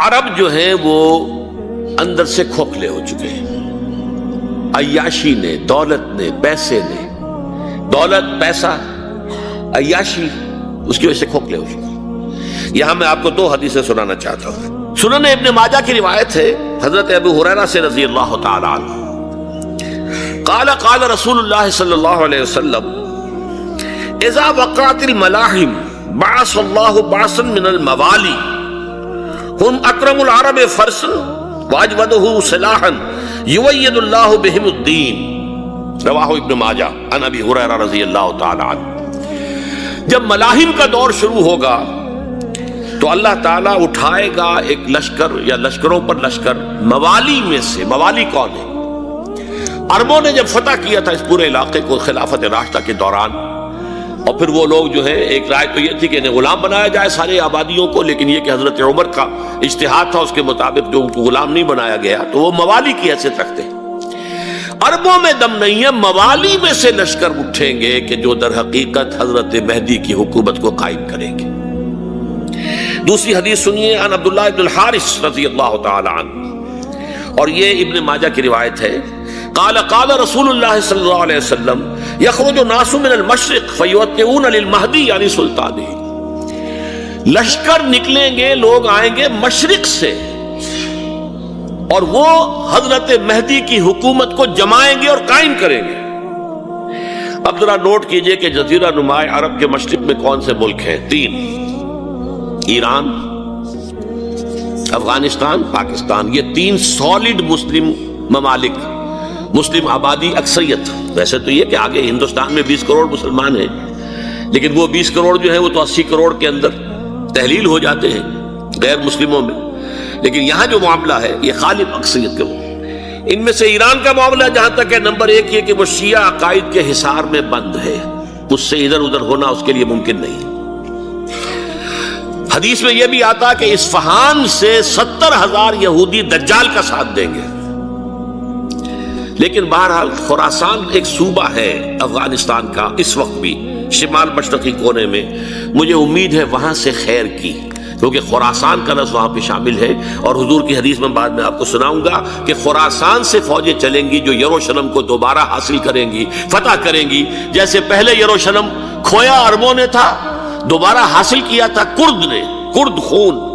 عرب جو ہیں وہ اندر سے کھوکھلے ہو چکے ہیں، عیاشی نے، دولت نے، پیسے نے، دولت، پیسہ، عیاشی، اس کی وجہ سے کھوکھلے ہو چکے ہیں۔ یہاں میں آپ کو دو حدیثیں سنانا چاہتا ہوں۔ سنن ابن ماجہ کی روایت ہے حضرت ابو ہریرہ سے رضی اللہ تعالی عنہ، قال قال رسول اللہ صلی اللہ علیہ وسلم اذا وقعت الملاحم بعث اللہ بعثا من الموالی ہم اکرم العرب فرسا واجودہ سلاحا یوید اللہ بہم الدین، رواہ ابن ماجہ عن ابی ہریرہ رضی اللہ تعالی عنہ۔ جب ملاحم کا دور شروع ہوگا تو اللہ تعالیٰ اٹھائے گا ایک لشکر یا لشکروں پر لشکر موالی میں سے۔ موالی کون ہے؟ عربوں نے جب فتح کیا تھا اس پورے علاقے کو خلافت راشدہ کے دوران، اور پھر وہ لوگ جو ہے، ایک رائے تو یہ تھی کہ انہیں غلام بنایا جائے سارے آبادیوں کو، لیکن یہ کہ حضرت عمر کا اجتہاد تھا، اس کے مطابق جو ان کو غلام نہیں بنایا گیا تو وہ موالی کی حیثیت رکھتے ہیں۔ عربوں میں دم نہیں ہے، موالی میں سے لشکر اٹھیں گے کہ جو در حقیقت حضرت مہدی کی حکومت کو قائم کریں گے۔ دوسری حدیث سنیے، عن عبداللہ ابن الحارث رضی اللہ تعالی عنہ، اور یہ ابن ماجہ کی روایت ہے، قال قال رسول اللہ صلی اللہ علیہ وسلم یخرج الناس من المشرق فیوطئون للمہدی یعنی سلطانہ، لشکر نکلیں گے، لوگ آئیں گے مشرق سے اور وہ حضرت مہدی کی حکومت کو جمائیں گے اور قائم کریں گے۔ اب ذرا نوٹ کیجئے کہ جزیرہ نما عرب کے مشرق میں کون سے ملک ہیں؟ تین: ایران، افغانستان، پاکستان۔ یہ تین سالڈ مسلم ممالک، مسلم آبادی اکثریت۔ ویسے تو یہ کہ آگے ہندوستان میں 20 کروڑ مسلمان ہیں، لیکن وہ 20 کروڑ جو ہیں وہ تو 80 کروڑ کے اندر تحلیل ہو جاتے ہیں غیر مسلموں میں، لیکن یہاں جو معاملہ ہے یہ غالب اکثریت کا۔ ان میں سے ایران کا معاملہ جہاں تک ہے، نمبر 1 یہ کہ وہ شیعہ عقائد کے حصار میں بند ہے، اس سے ادھر ادھر ہونا اس کے لیے ممکن نہیں۔ حدیث میں یہ بھی آتا کہ اصفہان سے 70,000 یہودی دجال کا ساتھ دیں گے، لیکن بہرحال خراسان ایک صوبہ ہے افغانستان کا اس وقت بھی شمال مشرقی کونے میں، مجھے امید ہے وہاں سے خیر کی، کیونکہ خراسان کا لفظ وہاں پہ شامل ہے، اور حضور کی حدیث میں بعد میں آپ کو سناؤں گا کہ خراسان سے فوجیں چلیں گی جو یروشلم کو دوبارہ حاصل کریں گی، فتح کریں گی، جیسے پہلے یروشلم کھویا عربوں نے تھا، دوبارہ حاصل کیا تھا کرد نے، کرد خون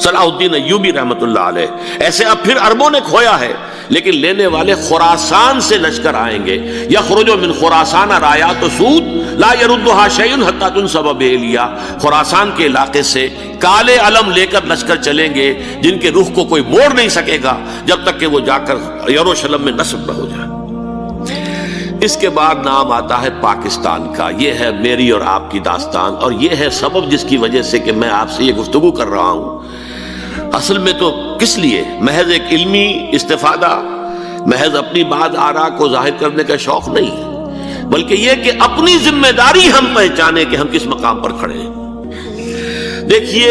صلاح الدین ایوبی رحمت اللہ علیہ، ایسے اب پھر عربوں نے کھویا ہے، لیکن لینے والے خراسان سے لشکر آئیں گے۔ یخرج من خراسان رایات سود لا یردها شیء حتی تنصب بإیلیا، خراسان کے علاقے سے کالے علم لے کر لشکر چلیں گے جن کے رخ کو کوئی موڑ نہیں سکے گا جب تک کہ وہ جا کر یروشلم میں نصب نہ ہو جائے۔ اس کے بعد نام آتا ہے پاکستان کا۔ یہ ہے میری اور آپ کی داستان، اور یہ ہے سبب جس کی وجہ سے کہ میں آپ سے یہ گفتگو کر رہا ہوں۔ اصل میں تو کس لیے؟ محض ایک علمی استفادہ، محض اپنی بات آراء کو ظاہر کرنے کا شوق نہیں، بلکہ یہ کہ اپنی ذمہ داری ہم پہچانے کہ ہم کس مقام پر کھڑے ہیں۔ دیکھیے،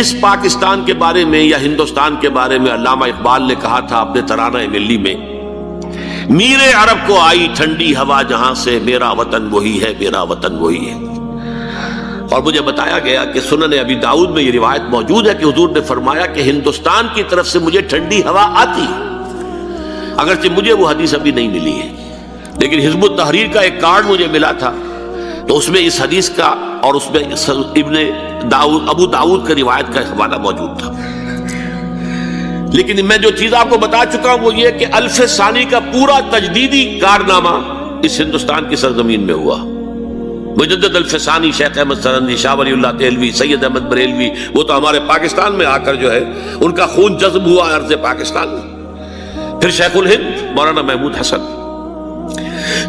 اس پاکستان کے بارے میں یا ہندوستان کے بارے میں علامہ اقبال نے کہا تھا اپنے ترانہ ملی میں، میرے عرب کو آئی ٹھنڈی ہوا جہاں سے، میرا وطن وہی ہے، میرا وطن وہی ہے۔ اور مجھے بتایا گیا کہ سنن ابی داؤد میں یہ روایت موجود ہے کہ حضور نے فرمایا کہ ہندوستان کی طرف سے مجھے ٹھنڈی ہوا آتی ہے، اگرچہ مجھے وہ حدیث ابھی نہیں ملی ہے، لیکن حزب التحریر کا ایک کارڈ مجھے ملا تھا، تو اس میں اس حدیث کا اور اس میں ابو داؤد کا روایت کا حوالہ موجود تھا۔ لیکن میں جو چیز آپ کو بتا چکا ہوں وہ یہ کہ الف ثانی کا پورا تجدیدی کارنامہ اس ہندوستان کی سرزمین میں ہوا۔ مجدد الف ثانی شیخ احمد سرندی، شاہ ولی اللہ دہلوی، سید احمد بریلوی، وہ تو ہمارے پاکستان میں آ کر جو ہے ان کا خون جذب ہوا ارض پاکستان میں۔ پھر شیخ الہند مولانا محمود حسن۔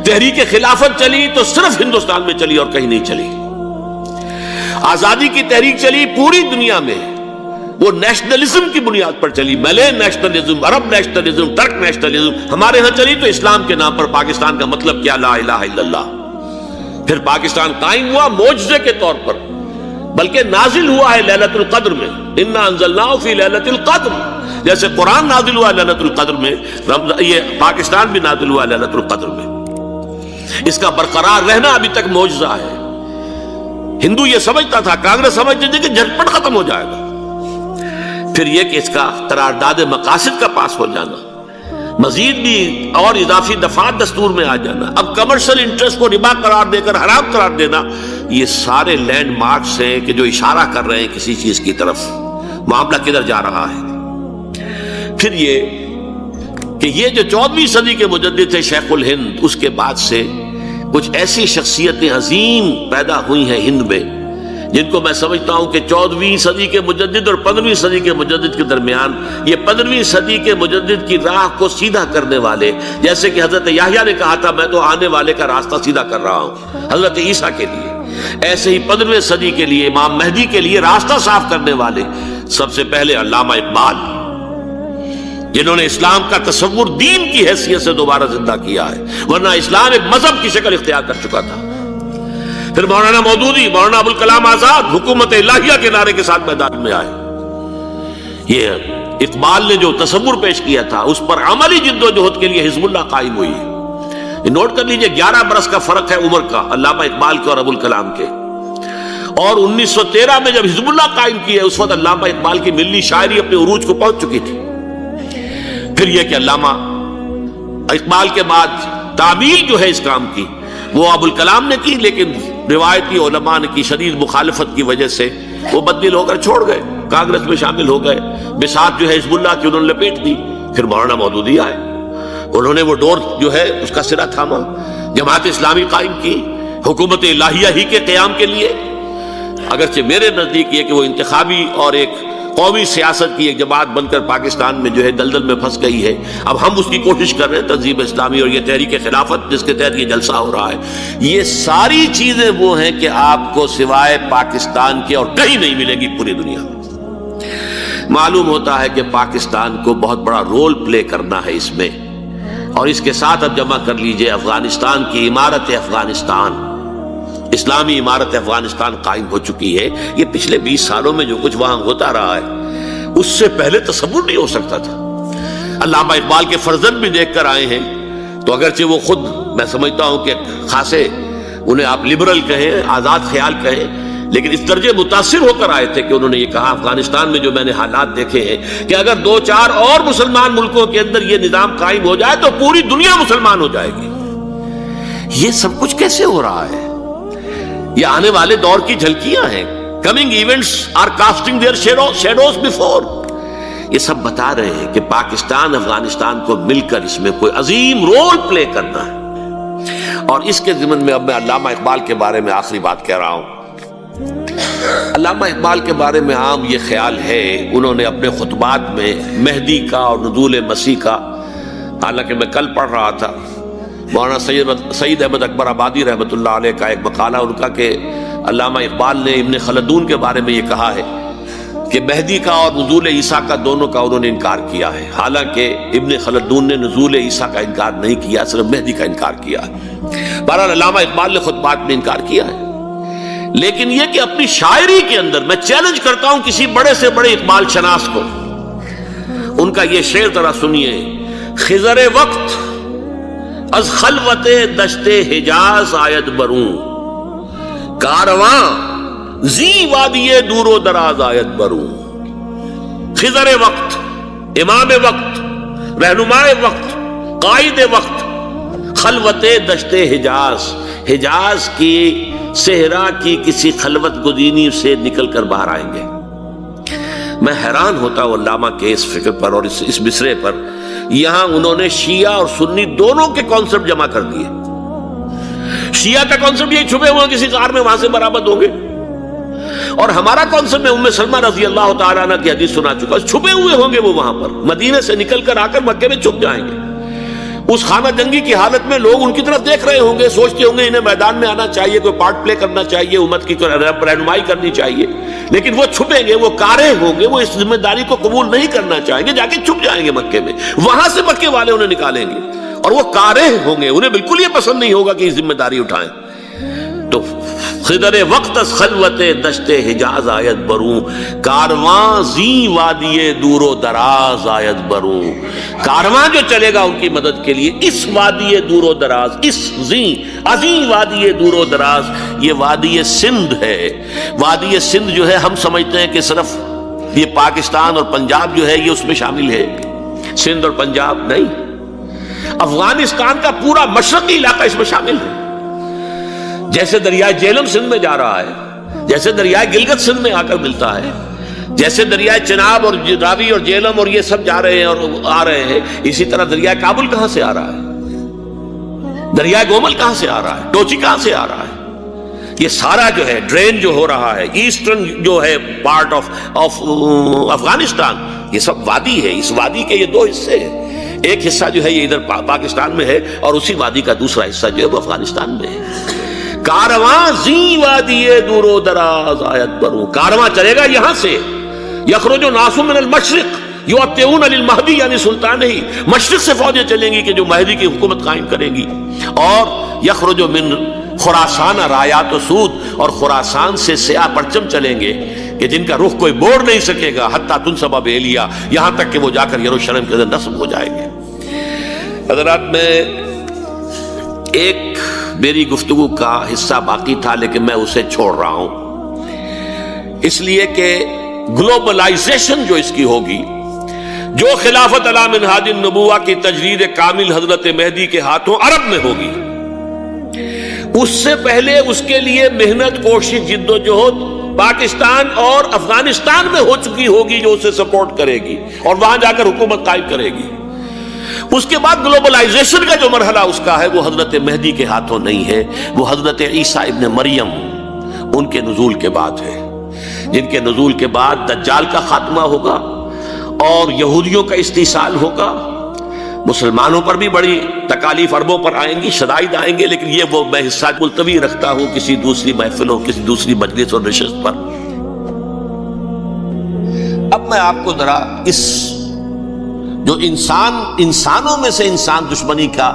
تحریک خلافت چلی تو صرف ہندوستان میں چلی اور کہیں نہیں چلی۔ آزادی کی تحریک چلی پوری دنیا میں، وہ نیشنلزم کی بنیاد پر چلی، ملے نیشنلزم، عرب نیشنلزم، ترک نیشنلزم۔ ہمارے ہاں چلی تو اسلام کے نام پر پاکستان کا مطلب کیا؟ لا الہ الا اللہ۔ پھر پاکستان قائم ہوا معجزے کے طور پر، بلکہ نازل ہوا ہے لیلۃ القدر میں، انا انزلناہ فی لیلۃ القدر، جیسے قرآن نازل ہوا لیلۃ القدر میں، یہ پاکستان بھی نازل ہوا لیلۃ القدر میں۔ اس کا برقرار رہنا ابھی تک معجزہ ہے۔ ہندو یہ سمجھتا تھا، کانگریس سمجھتی تھی کہ جھٹپٹ ختم ہو جائے گا، پھر یہ کہ اس کا قرارداد مقاصد کا پاس ہو جانا، مزید بھی اور اضافی دفعات دستور میں آ جانا، اب کمرشل انٹرسٹ کو ربا قرار دے کر حرام قرار دینا، یہ سارے لینڈ مارکس ہیں کہ جو اشارہ کر رہے ہیں کسی چیز کی طرف، معاملہ کدھر جا رہا ہے۔ پھر یہ کہ یہ جو 14ویں صدی کے مجدد تھے شیخ الہند، اس کے بعد سے کچھ ایسی شخصیتیں عظیم پیدا ہوئی ہیں ہند میں، جن کو میں سمجھتا ہوں کہ 14ویں صدی کے مجدد اور 15ویں صدی کے مجدد کے درمیان یہ 15ویں صدی کے مجدد کی راہ کو سیدھا کرنے والے، جیسے کہ حضرت یحییٰ نے کہا تھا میں تو آنے والے کا راستہ سیدھا کر رہا ہوں حضرت عیسیٰ کے لیے، ایسے ہی 15ویں صدی کے لیے امام مہدی کے لیے راستہ صاف کرنے والے سب سے پہلے علامہ اقبال، جنہوں نے اسلام کا تصور دین کی حیثیت سے دوبارہ زندہ کیا ہے، ورنہ اسلام ایک مذہب کی شکل اختیار کر چکا تھا۔ پھر مولانا مودودی، مولانا ابوالکلام آزاد حکومت الہیہ کے نعرے کے ساتھ میدان میں آئے۔ یہ اقبال نے جو تصور پیش کیا تھا اس پر عملی جد و جہد کے لیے حزب اللہ قائم ہوئی ہے۔ نوٹ کر لیجئے 11 برس کا فرق ہے عمر کا علامہ اقبال کے اور ابوالکلام کے، اور 1913 میں جب حزب اللہ قائم کی ہے اس وقت علامہ اقبال کی ملی شاعری اپنے عروج کو پہنچ چکی تھی۔ پھر یہ کہ علامہ اقبال کے بعد تعمیل جو ہے اس کام کی وہ ابوالکلام نے کی، لیکن روایتی علماء نے کی شدید مخالفت کی وجہ سے وہ بددل ہو کر چھوڑ گئے، کانگریس میں شامل ہو گئے، بساط جو ہے حزب اللہ کی انہوں نے لپیٹ دی۔ پھر مولانا مودودی آئے، انہوں نے وہ ڈور جو ہے اس کا سرا تھاما، جماعت اسلامی قائم کی حکومت الہیہ ہی کے قیام کے لیے، اگرچہ میرے نزدیک یہ کہ وہ انتخابی اور ایک قومی سیاست کی ایک جماعت بن کر پاکستان میں جو ہے دلدل میں پھنس گئی ہے۔ اب ہم اس کی کوشش کر رہے ہیں، تنظیم اسلامی اور یہ تحریک خلافت جس کے تحت یہ جلسہ ہو رہا ہے، یہ ساری چیزیں وہ ہیں کہ آپ کو سوائے پاکستان کے اور کہیں نہیں ملے گی پوری دنیا میں۔ معلوم ہوتا ہے کہ پاکستان کو بہت بڑا رول پلے کرنا ہے اس میں، اور اس کے ساتھ اب جمع کر لیجئے افغانستان کی عمارت افغانستان، اسلامی عمارت افغانستان قائم ہو چکی ہے۔ یہ پچھلے 20 سالوں میں جو کچھ وہاں ہوتا رہا ہے اس سے پہلے تصور نہیں ہو سکتا تھا۔ علامہ اقبال کے فرزند بھی دیکھ کر آئے ہیں، تو اگرچہ وہ خود میں سمجھتا ہوں کہ خاصے انہیں آپ لبرل کہیں، آزاد خیال کہیں، لیکن اس درجے متاثر ہو کر آئے تھے کہ انہوں نے یہ کہا افغانستان میں جو میں نے حالات دیکھے ہیں کہ اگر 2-4 اور مسلمان ملکوں کے اندر یہ نظام قائم ہو جائے تو پوری دنیا مسلمان ہو جائے گی۔ یہ سب کچھ کیسے ہو رہا ہے؟ یہ آنے والے دور کی جھلکیاں ہیں۔ Coming events are casting their shadows before۔ یہ سب بتا رہے ہیں کہ پاکستان افغانستان کو مل کر اس میں کوئی عظیم رول پلے کرنا ہے، اور اس کے ضمن میں اب میں علامہ اقبال کے بارے میں آخری بات کہہ رہا ہوں۔ علامہ اقبال کے بارے میں عام یہ خیال ہے، انہوں نے اپنے خطبات میں مہدی کا اور نزول مسیح کا، حالانکہ میں کل پڑھ رہا تھا مولانا سید احمد اکبر آبادی رحمۃ اللہ علیہ کا ایک مقالہ ان کا کہ علامہ اقبال نے ابن خلدون کے بارے میں یہ کہا ہے کہ مہدی کا اور نزول عیسیٰ کا دونوں کا انہوں نے انکار کیا ہے، حالانکہ ابن خلدون نے نزول عیسیٰ کا انکار نہیں کیا، صرف مہدی کا انکار کیا ہے۔ بہرحال علامہ اقبال نے خطبات میں انکار کیا ہے، لیکن یہ کہ اپنی شاعری کے اندر میں چیلنج کرتا ہوں کسی بڑے سے بڑے اقبال شناس کو، ان کا یہ شعر ذرا سنیے: خضر وقت از خلوت دشت حجاز آید بروں، کارواں زی وادی دور و دراز آید بروں۔ خضر وقت، امام وقت، رہنمائے وقت، قائد وقت، خلوت دشت حجاز، حجاز کی صحرا کی کسی خلوت گزینی سے نکل کر باہر آئیں گے۔ میں حیران ہوتا ہوں علامہ کے اس فکر پر اور اس مصرے پر۔ یہاں انہوں نے شیعہ اور سنی دونوں کے کانسیپٹ جمع کر دیے۔ شیعہ کا کانسیپٹ یہ چھپے ہوئے کسی غار میں وہاں سے برآمد ہوں گے، اور ہمارا کانسیپٹ میں ام سلمہ رضی اللہ تعالیٰ عنہ کی حدیث سنا چکا، چھپے ہوئے ہوں گے وہ وہاں پر، مدینے سے نکل کر آ کر مکے میں چھپ جائیں گے۔ اس خانہ جنگی کی حالت میں لوگ ان کی طرف دیکھ رہے ہوں گے، سوچتے ہوں گے انہیں میدان میں آنا چاہیے، کوئی پارٹ پلے کرنا چاہیے، امت کی رہنمائی کرنی چاہیے، لیکن وہ چھپیں گے، وہ کارے ہوں گے، وہ اس ذمہ داری کو قبول نہیں کرنا چاہیں گے، جا کے چھپ جائیں گے مکے میں، وہاں سے مکے والے انہیں نکالیں گے، اور وہ کارے ہوں گے، انہیں بالکل یہ پسند نہیں ہوگا کہ یہ ذمہ داری اٹھائیں۔ تو خضر وقت از خلوت دشت حجاز آیت بروں، کارواں زی وادی دور و دراز آیت بروں۔ کارواں جو چلے گا ان کی مدد کے لیے اس وادی دور و دراز، اس زی عظیم وادی دور و دراز، یہ وادی سندھ ہے۔ وادی سندھ جو ہے ہم سمجھتے ہیں کہ صرف یہ پاکستان اور پنجاب جو ہے یہ اس میں شامل ہے، سندھ اور پنجاب نہیں، افغانستان کا پورا مشرقی علاقہ اس میں شامل ہے۔ جیسے دریائے جہلم سندھ میں جا رہا ہے، جیسے دریائے گلگت سندھ میں آ کر ملتا ہے، جیسے دریائے چناب اور راوی اور جہلم اور یہ سب جا رہے ہیں اور آ رہے ہیں، اسی طرح دریائے کابل کہاں سے آ رہا ہے، دریائے گومل کہاں سے آ رہا ہے، ٹوچی کہاں سے آ رہا ہے، یہ سارا جو ہے ڈرین جو ہو رہا ہے ایسٹرن جو ہے پارٹ آف افغانستان، یہ سب وادی ہے۔ اس وادی کے یہ دو حصے ہیں، ایک حصہ جو ہے یہ ادھر پاکستان میں ہے اور اسی وادی کا دوسرا حصہ جو ہے وہ افغانستان میں ہے۔ کارواں زی وادی دور و دراز آیت برو، کارواں چلے گا یہاں سے، یخرج ناس من المشرق یؤتون للمہدی، یعنی سلطان ہی مشرق سے فوجیں چلیں گی کہ جو مہدی کی حکومت قائم کرے گی، اور یخرج من خراسان رایات و سود، اور خراسان سے سیاہ پرچم چلیں گے کہ جن کا رخ کوئی موڑ نہیں سکے گا، حتیٰ تنصب بیلیا، یہاں تک کہ وہ جا کر یروشلم کے اندر نصب ہو جائیں گے۔ حضرات، میں ایک میری گفتگو کا حصہ باقی تھا لیکن میں اسے چھوڑ رہا ہوں، اس لیے کہ گلوبلائزیشن جو اس کی ہوگی، جو خلافت علی منہاج النبوہ کی تجدید کامل حضرت مہدی کے ہاتھوں عرب میں ہوگی، اس سے پہلے اس کے لیے محنت، کوشش، جد و جہد پاکستان اور افغانستان میں ہو چکی ہوگی جو اسے سپورٹ کرے گی اور وہاں جا کر حکومت قائم کرے گی۔ اس کے بعد گلوبلائزیشن کا جو مرحلہ اس کا ہے وہ حضرت مہدی کے ہاتھوں نہیں ہے، وہ حضرت عیسیٰ ابن مریم ان کے نزول کے بعد ہے، جن کے نزول کے بعد دجال کا خاتمہ ہوگا اور یہودیوں کا استحصال ہوگا، مسلمانوں پر بھی بڑی تکالیف عربوں پر آئیں گی، شدائد آئیں گے، لیکن یہ وہ میں حصہ ملتوی رکھتا ہوں کسی دوسری محفلوں، کسی دوسری مجلس اور نشست پر۔ اب میں آپ کو ذرا اس جو انسانوں میں سے انسان دشمنی کا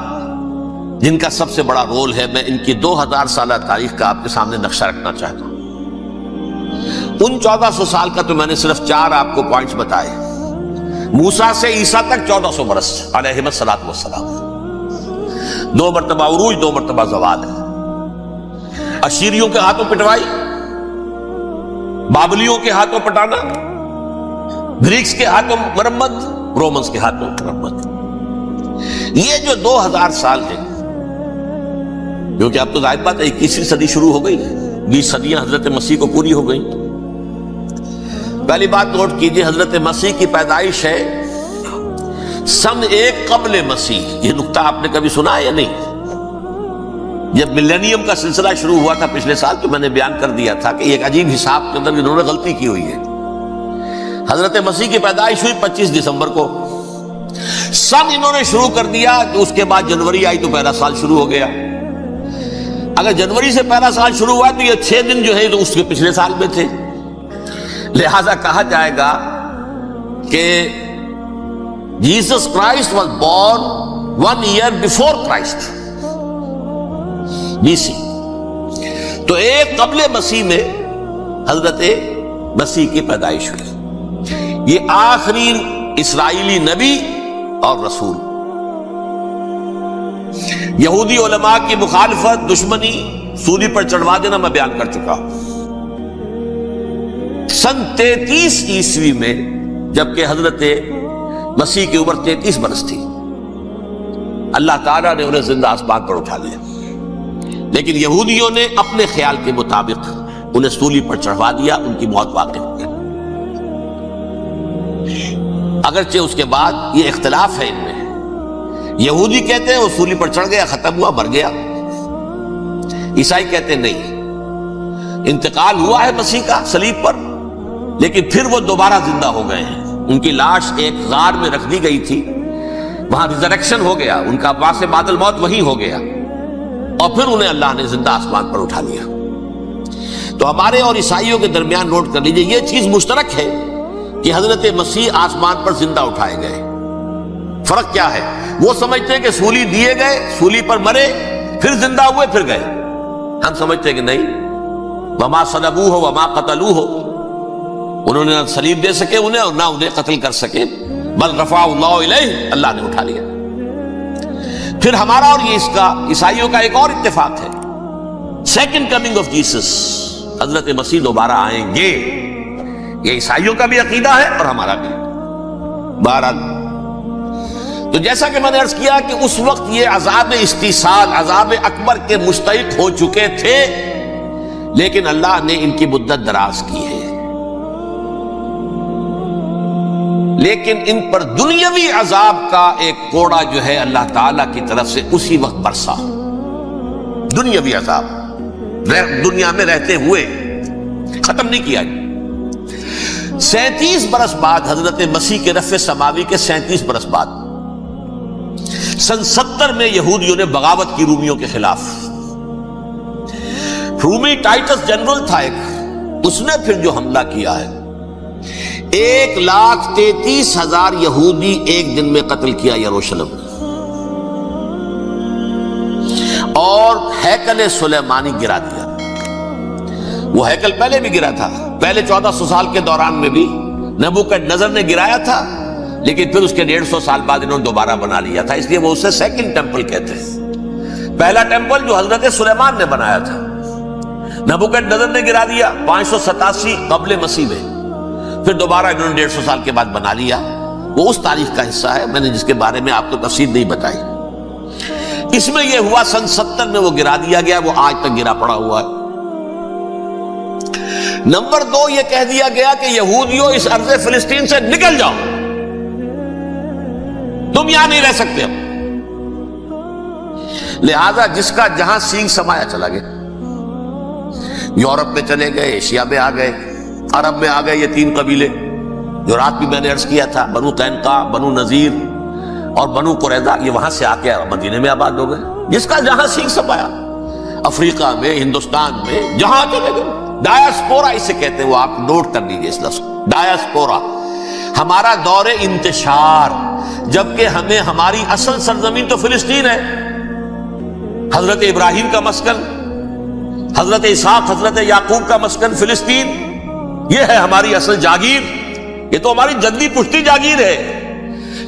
جن کا سب سے بڑا رول ہے، میں ان کی 2000 سالہ تاریخ کا آپ کے سامنے نقشہ رکھنا چاہتا ہوں۔ ان 1400 سال کا تو میں نے صرف 4 آپ کو پوائنٹس بتائے۔ موسیٰ سے عیسیٰ تک 1400 برس علیہ الصلوۃ والسلام، 2 مرتبہ عروج، 2 مرتبہ زوال ہے، اشیریوں کے ہاتھوں پٹوائی، بابلیوں کے ہاتھوں پٹانا، گریکس کے ہاتھوں مرمت، رومنس کے ہاتھوں مرمت۔ یہ جو 2000 سال ہیں، کیونکہ اب تو ظاہر بات ہے 21ویں صدی شروع ہو گئی، 20 صدیاں حضرت مسیح کو پوری ہو گئی۔ پہلی بات نوٹ کیجئے، حضرت مسیح کی پیدائش ہے سن 1 قبل مسیح۔ یہ نقطہ آپ نے کبھی سنا ہے یا نہیں؟ جب ملینیم کا سلسلہ شروع ہوا تھا پچھلے سال تو میں نے بیان کر دیا تھا کہ ایک عجیب حساب کے اندر انہوں نے غلطی کی ہوئی ہے۔ حضرت مسیح کی پیدائش ہوئی 25 دسمبر کو، سن انہوں نے شروع کر دیا کہ اس کے بعد جنوری آئی تو پہلا سال شروع ہو گیا۔ اگر جنوری سے پہلا سال شروع ہوا تو یہ 6 دن جو ہے تو اس کے پچھلے سال میں تھے، لہذا کہا جائے گا کہ Jesus Christ was born 1 year before Christ, BC۔ تو 1 قبل مسیح میں حضرت مسیح کی پیدائش ہوئی۔ یہ آخری اسرائیلی نبی اور رسول، یہودی علماء کی مخالفت، دشمنی، سولی پر چڑھوا دینا میں بیان کر چکا ہوں۔ سن 33 عیسوی میں جبکہ حضرت مسیح کی عمر 33 برس تھی، اللہ تعالیٰ نے انہیں زندہ آسمان پر اٹھا لیا، لیکن یہودیوں نے اپنے خیال کے مطابق انہیں سولی پر چڑھوا دیا، ان کی موت واقع ہو گئی۔ اگرچہ اس کے بعد یہ اختلاف ہے ان میں، یہودی کہتے ہیں وہ سولی پر چڑھ گیا، ختم ہوا، مر گیا، عیسائی کہتے ہیں نہیں، انتقال ہوا ہے مسیح کا صلیب پر، لیکن پھر وہ دوبارہ زندہ ہو گئے ہیں۔ ان کی لاش ایک غار میں رکھ دی گئی تھی، وہاں ریزریکشن ہو گیا، ان کا باعث بعد الموت وہی ہو گیا، اور پھر انہیں اللہ نے زندہ آسمان پر اٹھا لیا۔ تو ہمارے اور عیسائیوں کے درمیان نوٹ کر لیجئے، یہ چیز مشترک ہے کہ حضرت مسیح آسمان پر زندہ اٹھائے گئے۔ فرق کیا ہے؟ وہ سمجھتے ہیں کہ سولی دیے گئے، سولی پر مرے، پھر زندہ ہوئے، پھر گئے۔ ہم سمجھتے ہیں کہ نہیں، وما صلبوہ وما قتلوہ، انہوں نے نہ صلیب دے سکے انہیں اور نہ انہیں قتل کر سکے، بل رفعہ اللہ الیہ، اللہ نے اٹھا لیا۔ پھر ہمارا اور یہ اس کا عیسائیوں کا ایک اور اتفاق ہے، سیکنڈ کمنگ آف جیسس، حضرت مسیح دوبارہ آئیں گے، یہ عیسائیوں کا بھی عقیدہ ہے اور ہمارا بھی. بہرحال تو جیسا کہ میں نے عرض کیا کہ اس وقت یہ عذاب استیصال، عذاب اکبر کے مستحق ہو چکے تھے، لیکن اللہ نے ان کی مدت دراز کی ہے. لیکن ان پر دنیاوی عذاب کا ایک کوڑا جو ہے اللہ تعالیٰ کی طرف سے اسی وقت برسا. دنیاوی عذاب دنیا میں رہتے ہوئے ختم نہیں کیا. 37 برس بعد حضرت مسیح کے رفع سماوی کے 37 برس بعد سن 70 میں یہودیوں نے بغاوت کی رومیوں کے خلاف. رومی ٹائٹس جنرل تھا ایک، اس نے پھر جو حملہ کیا ہے 1,33,000 یہودی ایک دن میں قتل کیا یروشلم میں، اور ہیکل سلیمانی گرا دیا. وہ ہیکل پہلے بھی گرا تھا، پہلے 1400 سال کے دوران میں بھی نبوکدنضر نے گرایا تھا، لیکن پھر اس کے 150 سال بعد انہوں نے دوبارہ بنا لیا تھا، اس لیے وہ اسے سیکنڈ ٹیمپل کہتے ہیں. پہلا ٹیمپل جو حضرت سلیمان نے بنایا تھا نبوکدنضر نے گرا دیا 587 قبل مسیح میں، پھر دوبارہ انہوں نے 150 سال کے بعد بنا لیا. وہ اس تاریخ کا حصہ ہے، میں نے جس کے بارے میں آپ کو تفصیل نہیں بتائی. اس میں یہ ہوا سن 70 میں وہ گرا دیا گیا، وہ آج تک گرا پڑا ہوا ہے. نمبر 2 یہ کہہ دیا گیا کہ یہودیوں اس ارض فلسطین سے نکل جاؤ، تم یہاں نہیں رہ سکتے. اب لہذا جس کا جہاں سینگ سمایا چلا گیا. یورپ میں چلے گئے، ایشیا میں آ گئے، عرب میں آ گئے. یہ 3 قبیلے جو رات بھی میں نے عرض کیا تھا، بنو قینقاع، بنو نذیر اور بنو قریظہ، یہ وہاں سے آ کے مدینے میں آباد ہو گئے. جس کا جہاں سینگ سمایا، افریقہ میں، ہندوستان میں، جہاں چلے گئے. ڈایاسپورا اسے کہتے ہیں، وہ آپ نوٹ کر لیجیے اس لفظ کو، ڈایاسپورا. ہمارا دور انتشار، جبکہ ہمیں ہماری اصل سرزمین تو فلسطین ہے، حضرت ابراہیم کا مسکن، حضرت اسحاق حضرت یعقوب کا مسکن فلسطین، یہ ہے ہماری اصل جاگیر، یہ تو ہماری جدی پشتی جاگیر ہے.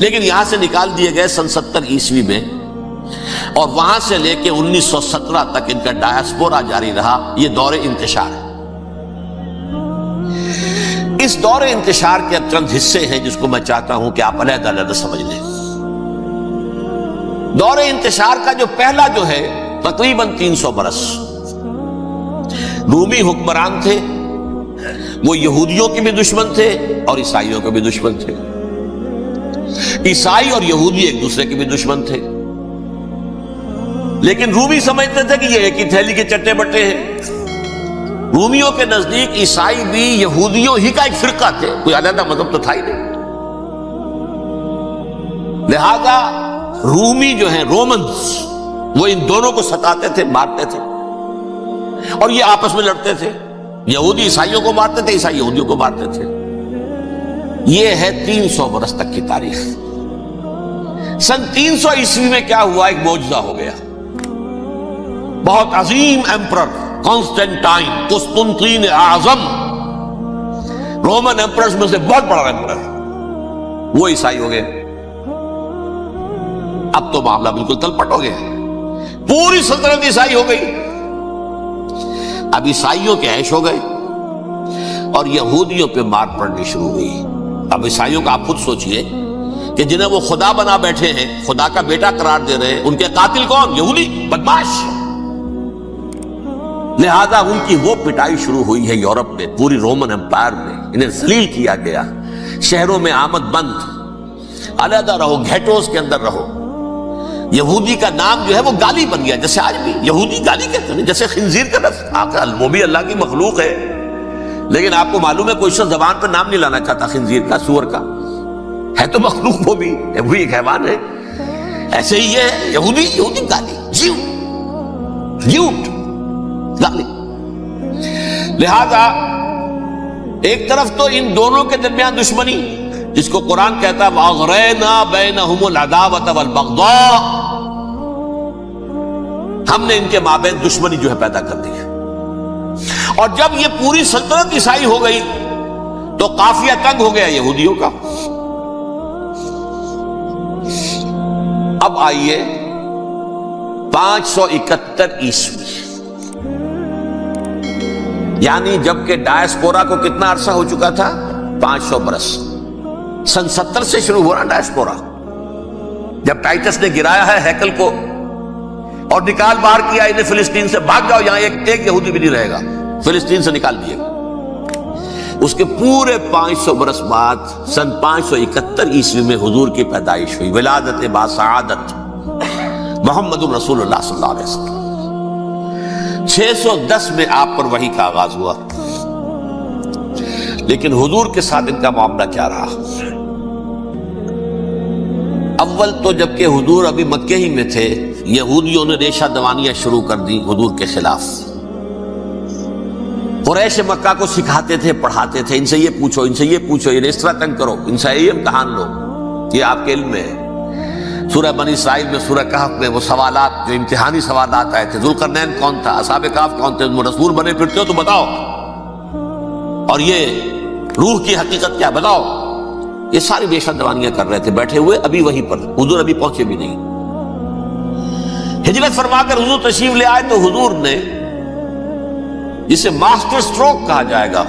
لیکن یہاں سے نکال دیے گئے سن 70 عیسوی میں، اور وہاں سے لے کے 1917 تک ان کا ڈایاسپورا جاری رہا. یہ دور انتشار ہے. اس دور انتشار کے اب چند حصے ہیں جس کو میں چاہتا ہوں کہ آپ علیحدہ علیحدہ سمجھ لیں. دور انتشار کا جو پہلا جو ہے تقریباً 300 برس رومی حکمران تھے. وہ یہودیوں کے بھی دشمن تھے اور عیسائیوں کے بھی دشمن تھے. عیسائی اور یہودی ایک دوسرے کے بھی دشمن تھے، لیکن رومی سمجھتے تھے کہ یہ ایک ہی تھیلی کے چٹے بٹے ہیں. رومیوں کے نزدیک عیسائی بھی یہودیوں ہی کا ایک فرقہ تھے، کوئی علیحدہ مذہب تو تھا ہی نہیں. لہذا رومی جو ہیں رومنز، وہ ان دونوں کو ستاتے تھے، مارتے تھے، اور یہ آپس میں لڑتے تھے. یہودی عیسائیوں کو مارتے تھے، عیسائی یہودیوں کو مارتے تھے. یہ ہے 300 برس تک کی تاریخ. سن 300 عیسوی میں کیا ہوا؟ ایک معجزہ ہو گیا. بہت عظیم ایمپرر کانسٹینٹائن، قسطنطین اعظم، رومن ایمپررز میں سے بہت بڑا ایمپرر، وہ عیسائی ہو گئے. اب تو معاملہ بالکل تلپٹ ہو گیا، پوری سلطنت عیسائی ہو گئی. اب عیسائیوں کے عیش ہو گئے اور یہودیوں پہ مار پڑنی شروع ہوئی. اب عیسائیوں کا آپ خود سوچئے کہ جنہیں وہ خدا بنا بیٹھے ہیں، خدا کا بیٹا قرار دے رہے ہیں، ان کے قاتل کون؟ یہودی بدماش. لہذا ان کی وہ پٹائی شروع ہوئی ہے یورپ میں، پوری رومن امپائر میں. انہیں ذلیل کیا گیا، شہروں میں آمد بند، علیحدہ رہو، گھیٹوز کے اندر رہو. یہودی کا نام جو ہے وہ گالی بن گیا، جیسے آج بھی یہودی گالی کہتے ہیں، جیسے خنزیر کا لفظ. وہ بھی اللہ کی مخلوق ہے، لیکن آپ کو معلوم ہے کوئی شخص زبان پہ نام نہیں لانا چاہتا خنزیر کا، سور کا. ہے تو مخلوق، وہ بھی ایک حیوان ہے. ایسے ہی ہے یہودی گالی، جیوٹ گالی. لہذا ایک طرف تو ان دونوں کے درمیان دشمنی، جس کو قرآن کہتا ہے وَأَغْرَيْنَا بَيْنَهُمُ الْعَدَاوَةَ وَالْبَغْضَاءَ، ہم نے ان کے مابین دشمنی جو ہے پیدا کر دی ہے. اور جب یہ پوری سلطنت عیسائی ہو گئی تو قافیہ تنگ ہو گیا یہودیوں کا. اب آئیے 571 عیسوی. یعنی جبکہ ڈائسپورا کو کتنا عرصہ ہو چکا تھا؟ 500 برس. سن 70 سے شروع ہو رہا ڈائسپورا. جب ٹائٹس نے گرایا ہے ہیکل کو اور نکال باہر کیا انہیں فلسطین سے، بھاگ جاؤ یہاں ایک یہودی بھی نہیں رہے گا، فلسطین سے نکال دیے گا. اس کے پورے 500 برس بعد سن 571 عیسوی میں حضور کی پیدائش ہوئی، ولادت باسعادت محمد رسول اللہ صلی اللہ علیہ وسلم. 610 میں آپ پر وحی کا آغاز ہوا. لیکن حضور کے ساتھ ان کا معاملہ کیا رہا؟ اول تو جبکہ حضور ابھی مکے ہی میں تھے، یہودیوں نے ریشہ دوانیاں شروع کر دی حضور کے خلاف. قریش مکہ کو سکھاتے تھے، پڑھاتے تھے، ان سے یہ پوچھو، ان سے یہ پوچھو، انہیں اس طرح تنگ کرو، ان سے یہ امتحان لو. یہ آپ کے علم میں ہے. سورہ بنی اسرائیل میں، سورہ کہف میں وہ سوالات جو امتحانی سوالات آئے تھے، ذوالقرنین کون تھا، اصحاب کہف کون تھے، تم رسول بنے پھرتے ہو تو بتاؤ، اور یہ روح کی حقیقت کیا بتاؤ. یہ ساری ریشہ دوانیاں کر رہے تھے بیٹھے ہوئے ابھی وہیں پر. حضور ابھی پہنچے بھی نہیں. ہجرت فرما کر حضور تشریف لے آئے تو حضور نے، جسے ماسٹر سٹروک کہا جائے گا،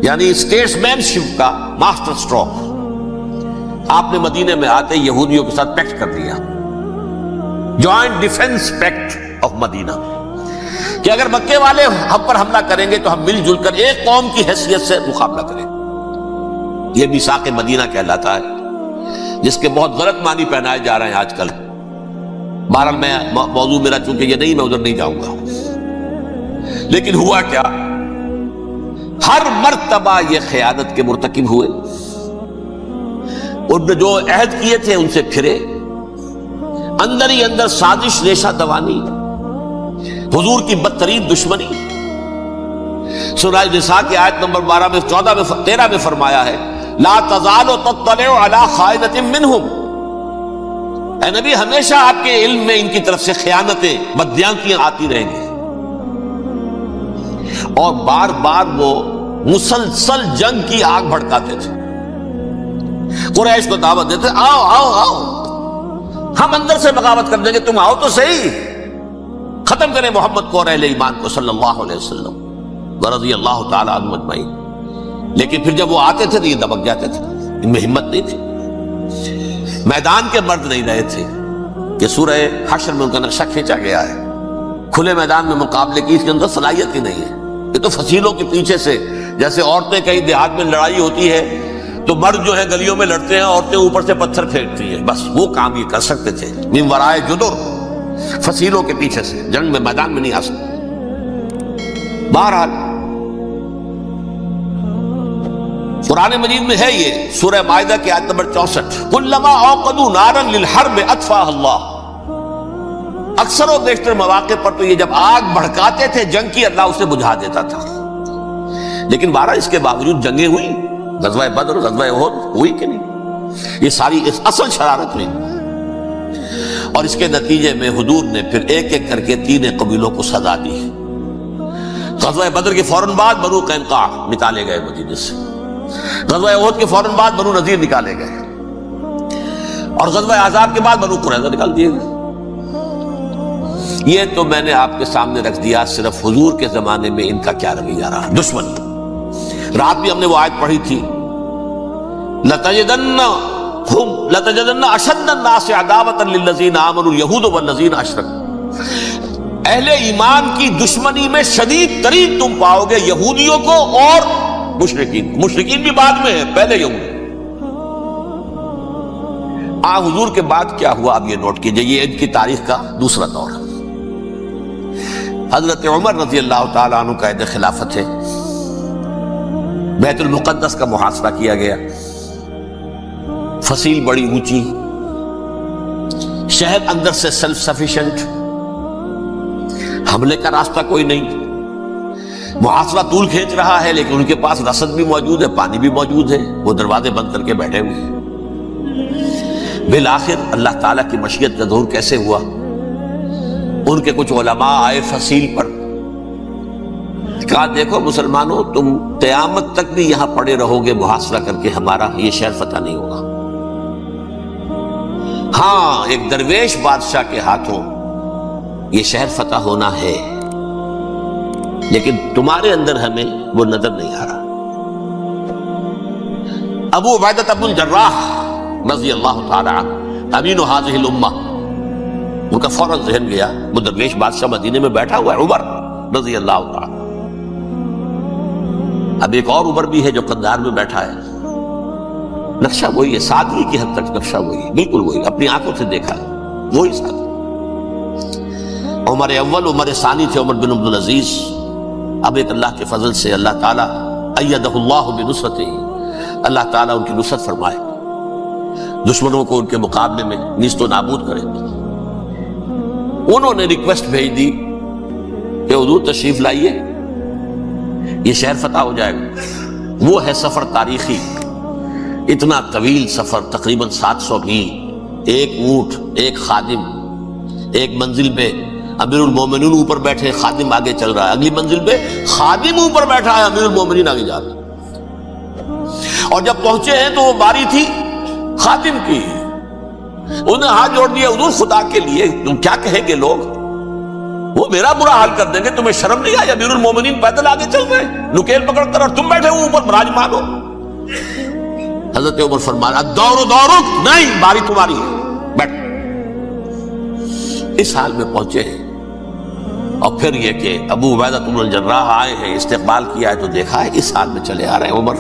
یعنی اسٹیٹس مین شپ کا ماسٹر سٹروک، آپ نے مدینے میں آتے یہودیوں کے ساتھ پیکٹ کر دیا، جوائنٹ ڈیفنس پیکٹ آف مدینہ، کہ اگر مکے والے ہم پر حملہ کریں گے تو ہم مل جل کر ایک قوم کی حیثیت سے مقابلہ کریں. یہ میثاق مدینہ کہلاتا ہے، جس کے بہت غلط معنی پہنائے جا رہے ہیں آج کل. بہرحال میں موضوع میرا چونکہ یہ نہیں، میں ادھر نہیں جاؤں گا. لیکن ہوا کیا؟ ہر مرتبہ یہ خیانت کے مرتکب ہوئے. ان نے جو عہد کیے تھے ان سے پھرے، اندر ہی اندر سازش، ریشہ دوانی، حضور کی بدترین دشمنی. سورہ نساء کی آیت نمبر 12 میں 14 میں 13 میں فرمایا ہے، لا تزال تطلع علی خائنۃ منہم. اے نبی، ہمیشہ آپ کے علم میں ان کی طرف سے خیانتیں، بددیانتیاں آتی رہیں گی. اور بار بار وہ مسلسل جنگ کی آگ بھڑکاتے تھے. قریش کو دعوت دیتے، آؤ آؤ آؤ، ہم اندر سے بغاوت کر دیں گے، تم آؤ تو صحیح، ختم کریں محمد کو اور اہل ایمان کو صلی اللہ علیہ وسلم ورضی اللہ تعالی عنہم اجمعین. لیکن پھر جب وہ آتے تھے تو یہ دبک جاتے تھے، ان میں ہمت نہیں تھی. میدان کے مرد نہیں رہے تھے. کہ سورہ حشر میں ان کا نقشہ کھینچا گیا ہے. کھلے میدان میں مقابلے کی اس کے اندر صلاحیت ہی نہیں ہے. یہ تو فصیلوں کے پیچھے سے، جیسے عورتیں کہیں دیہات میں لڑائی ہوتی ہے تو مرد جو ہے گلیوں میں لڑتے ہیں، عورتیں اوپر سے پتھر پھینکتی ہیں، بس وہ کام یہ کر سکتے تھے. من ورائے جدر، فصیلوں کے پیچھے سے، جنگ میں میدان میں نہیں آ سکتے. بہرحال قرآن مجید میں ہے یہ سورہ مائدہ کی آیت نمبر 64، کلما اوقدوا نارا للحرب اطفاها اللہ. اکثر و بیشتر مواقع پر تو یہ جب آگ بھڑکاتے تھے جنگ کی، اللہ اسے بجھا دیتا تھا. لیکن بہرحال اس کے باوجود جنگیں ہوئی، غزوہ بدر، غزوہ احد ہوئی کہ نہیں؟ یہ ساری اصل شرارت ہوئی. اور اس کے نتیجے میں حضور نے پھر ایک ایک کر کے 3 قبیلوں کو سزا دی. غزوہ بدر کے فوراً بعد بنو قینقاع نکالے گئے مدینے سے. غزوہ احد کے فوراً بعد بنو نذیر نکالے گئے. اور غزوہ احزاب کے بعد بنو قریظہ نکال دیے گئے. یہ تو میں نے آپ کے سامنے رکھ دیا صرف حضور کے زمانے میں ان کا کیا رویہ رہا. دشمن، رات بھی ہم نے وہ آیت پڑھی تھی، لَتَجِدَنَّ أَشَدَّ النَّاسِ عَدَاوَةً لِلَّذِينَ آمَنُوا الْيَهُودُ وَالَّذِينَ أَشْرَكُوا. اہل ایمان کی دشمنی میں شدید ترین تم پاؤ گے یہودیوں کو اور مشرکین. مشرکین بھی بعد میں ہے، پہلے یہود. حضور کے بعد کیا ہوا اب یہ نوٹ کیجئے. یہ ان کی تاریخ کا دوسرا دور. حضرت عمر رضی اللہ تعالیٰ عنہ کا عہد خلافت ہے. بیت المقدس کا محاصرہ کیا گیا. فصیل بڑی اونچی، شہر اندر سے سیلف سفیشنٹ، حملے کا راستہ کوئی نہیں. محاصرہ طول کھینچ رہا ہے لیکن ان کے پاس رسد بھی موجود ہے، پانی بھی موجود ہے. وہ دروازے بند کر کے بیٹھے ہوئے. بالآخر اللہ تعالیٰ کی مشیت کا ظہور کیسے ہوا؟ ان کے کچھ علماء آئے فصیل پر، کہا دیکھو مسلمانوں، تم قیامت تک بھی یہاں پڑے رہو گے محاصرہ کر کے، ہمارا یہ شہر فتح نہیں ہوگا. ہاں، ایک درویش بادشاہ کے ہاتھوں یہ شہر فتح ہونا ہے، لیکن تمہارے اندر ہمیں وہ نظر نہیں آ رہا۔ ابو عبیدہ بن الجراح رضی اللہ تعالی عنہ امین هذه الامہ، ان کا فوراً ذہن گیا وہ درویش بادشاہ مدینے میں بیٹھا ہوا ہے عمر رضی اللہ تعالی۔ اب ایک اور عمر بھی ہے جو قندھار میں بیٹھا ہے، نقشہ وہی ہے، سادگی کی حد تک نقشہ وہی ہے، بالکل وہی، اپنی آنکھوں سے دیکھا ہے وہی سادگی۔ عمر اول عمر ثانی تھے عمر بن عبدالعزیز۔ اب ایک اللہ کے فضل سے اللہ تعالیٰ ایدہ اللہ بنصرتہ، اللہ تعالیٰ ان کی نصرت فرمائے، دشمنوں کو ان کے مقابلے میں نیست و نابود کرے۔ انہوں نے ریکویسٹ بھیج دی کہ حضور تشریف لائیے، یہ شہر فتح ہو جائے گا۔ وہ ہے سفر تاریخی، اتنا طویل سفر، تقریباً 700 میل، ایک اونٹ، ایک خادم، ایک منزل پہ امیر المومنین اوپر بیٹھے، خادم آگے چل رہا ہے، اگلی منزل پہ خادم اوپر بیٹھا ہے، امیر المومنین آگے جا رہا ہے۔ اور جب پہنچے ہیں تو وہ باری تھی خادم کی، انہوں نے ہاتھ جوڑ دیا، حضور خدا کے لیے تم کیا کہیں گے لوگ، وہ میرا برا حال کر دیں گے، تمہیں شرم نہیں آئی؟ امیر المومنین پیدل آگے چل رہے ہیں نکیل پکڑ کر، اور تم بیٹھے ہو اوپر براجمان ہو۔ حضرت عمر فرمایا الدور دورک، نہیں، باری تمہاری ہے، بیٹھ۔ اس حال میں پہنچے ہیں، اور پھر یہ کہ ابو عبیدہ بن الجراح آئے ہیں، استقبال کیا ہے تو دیکھا ہے اس حال میں چلے آ رہے ہیں، عمر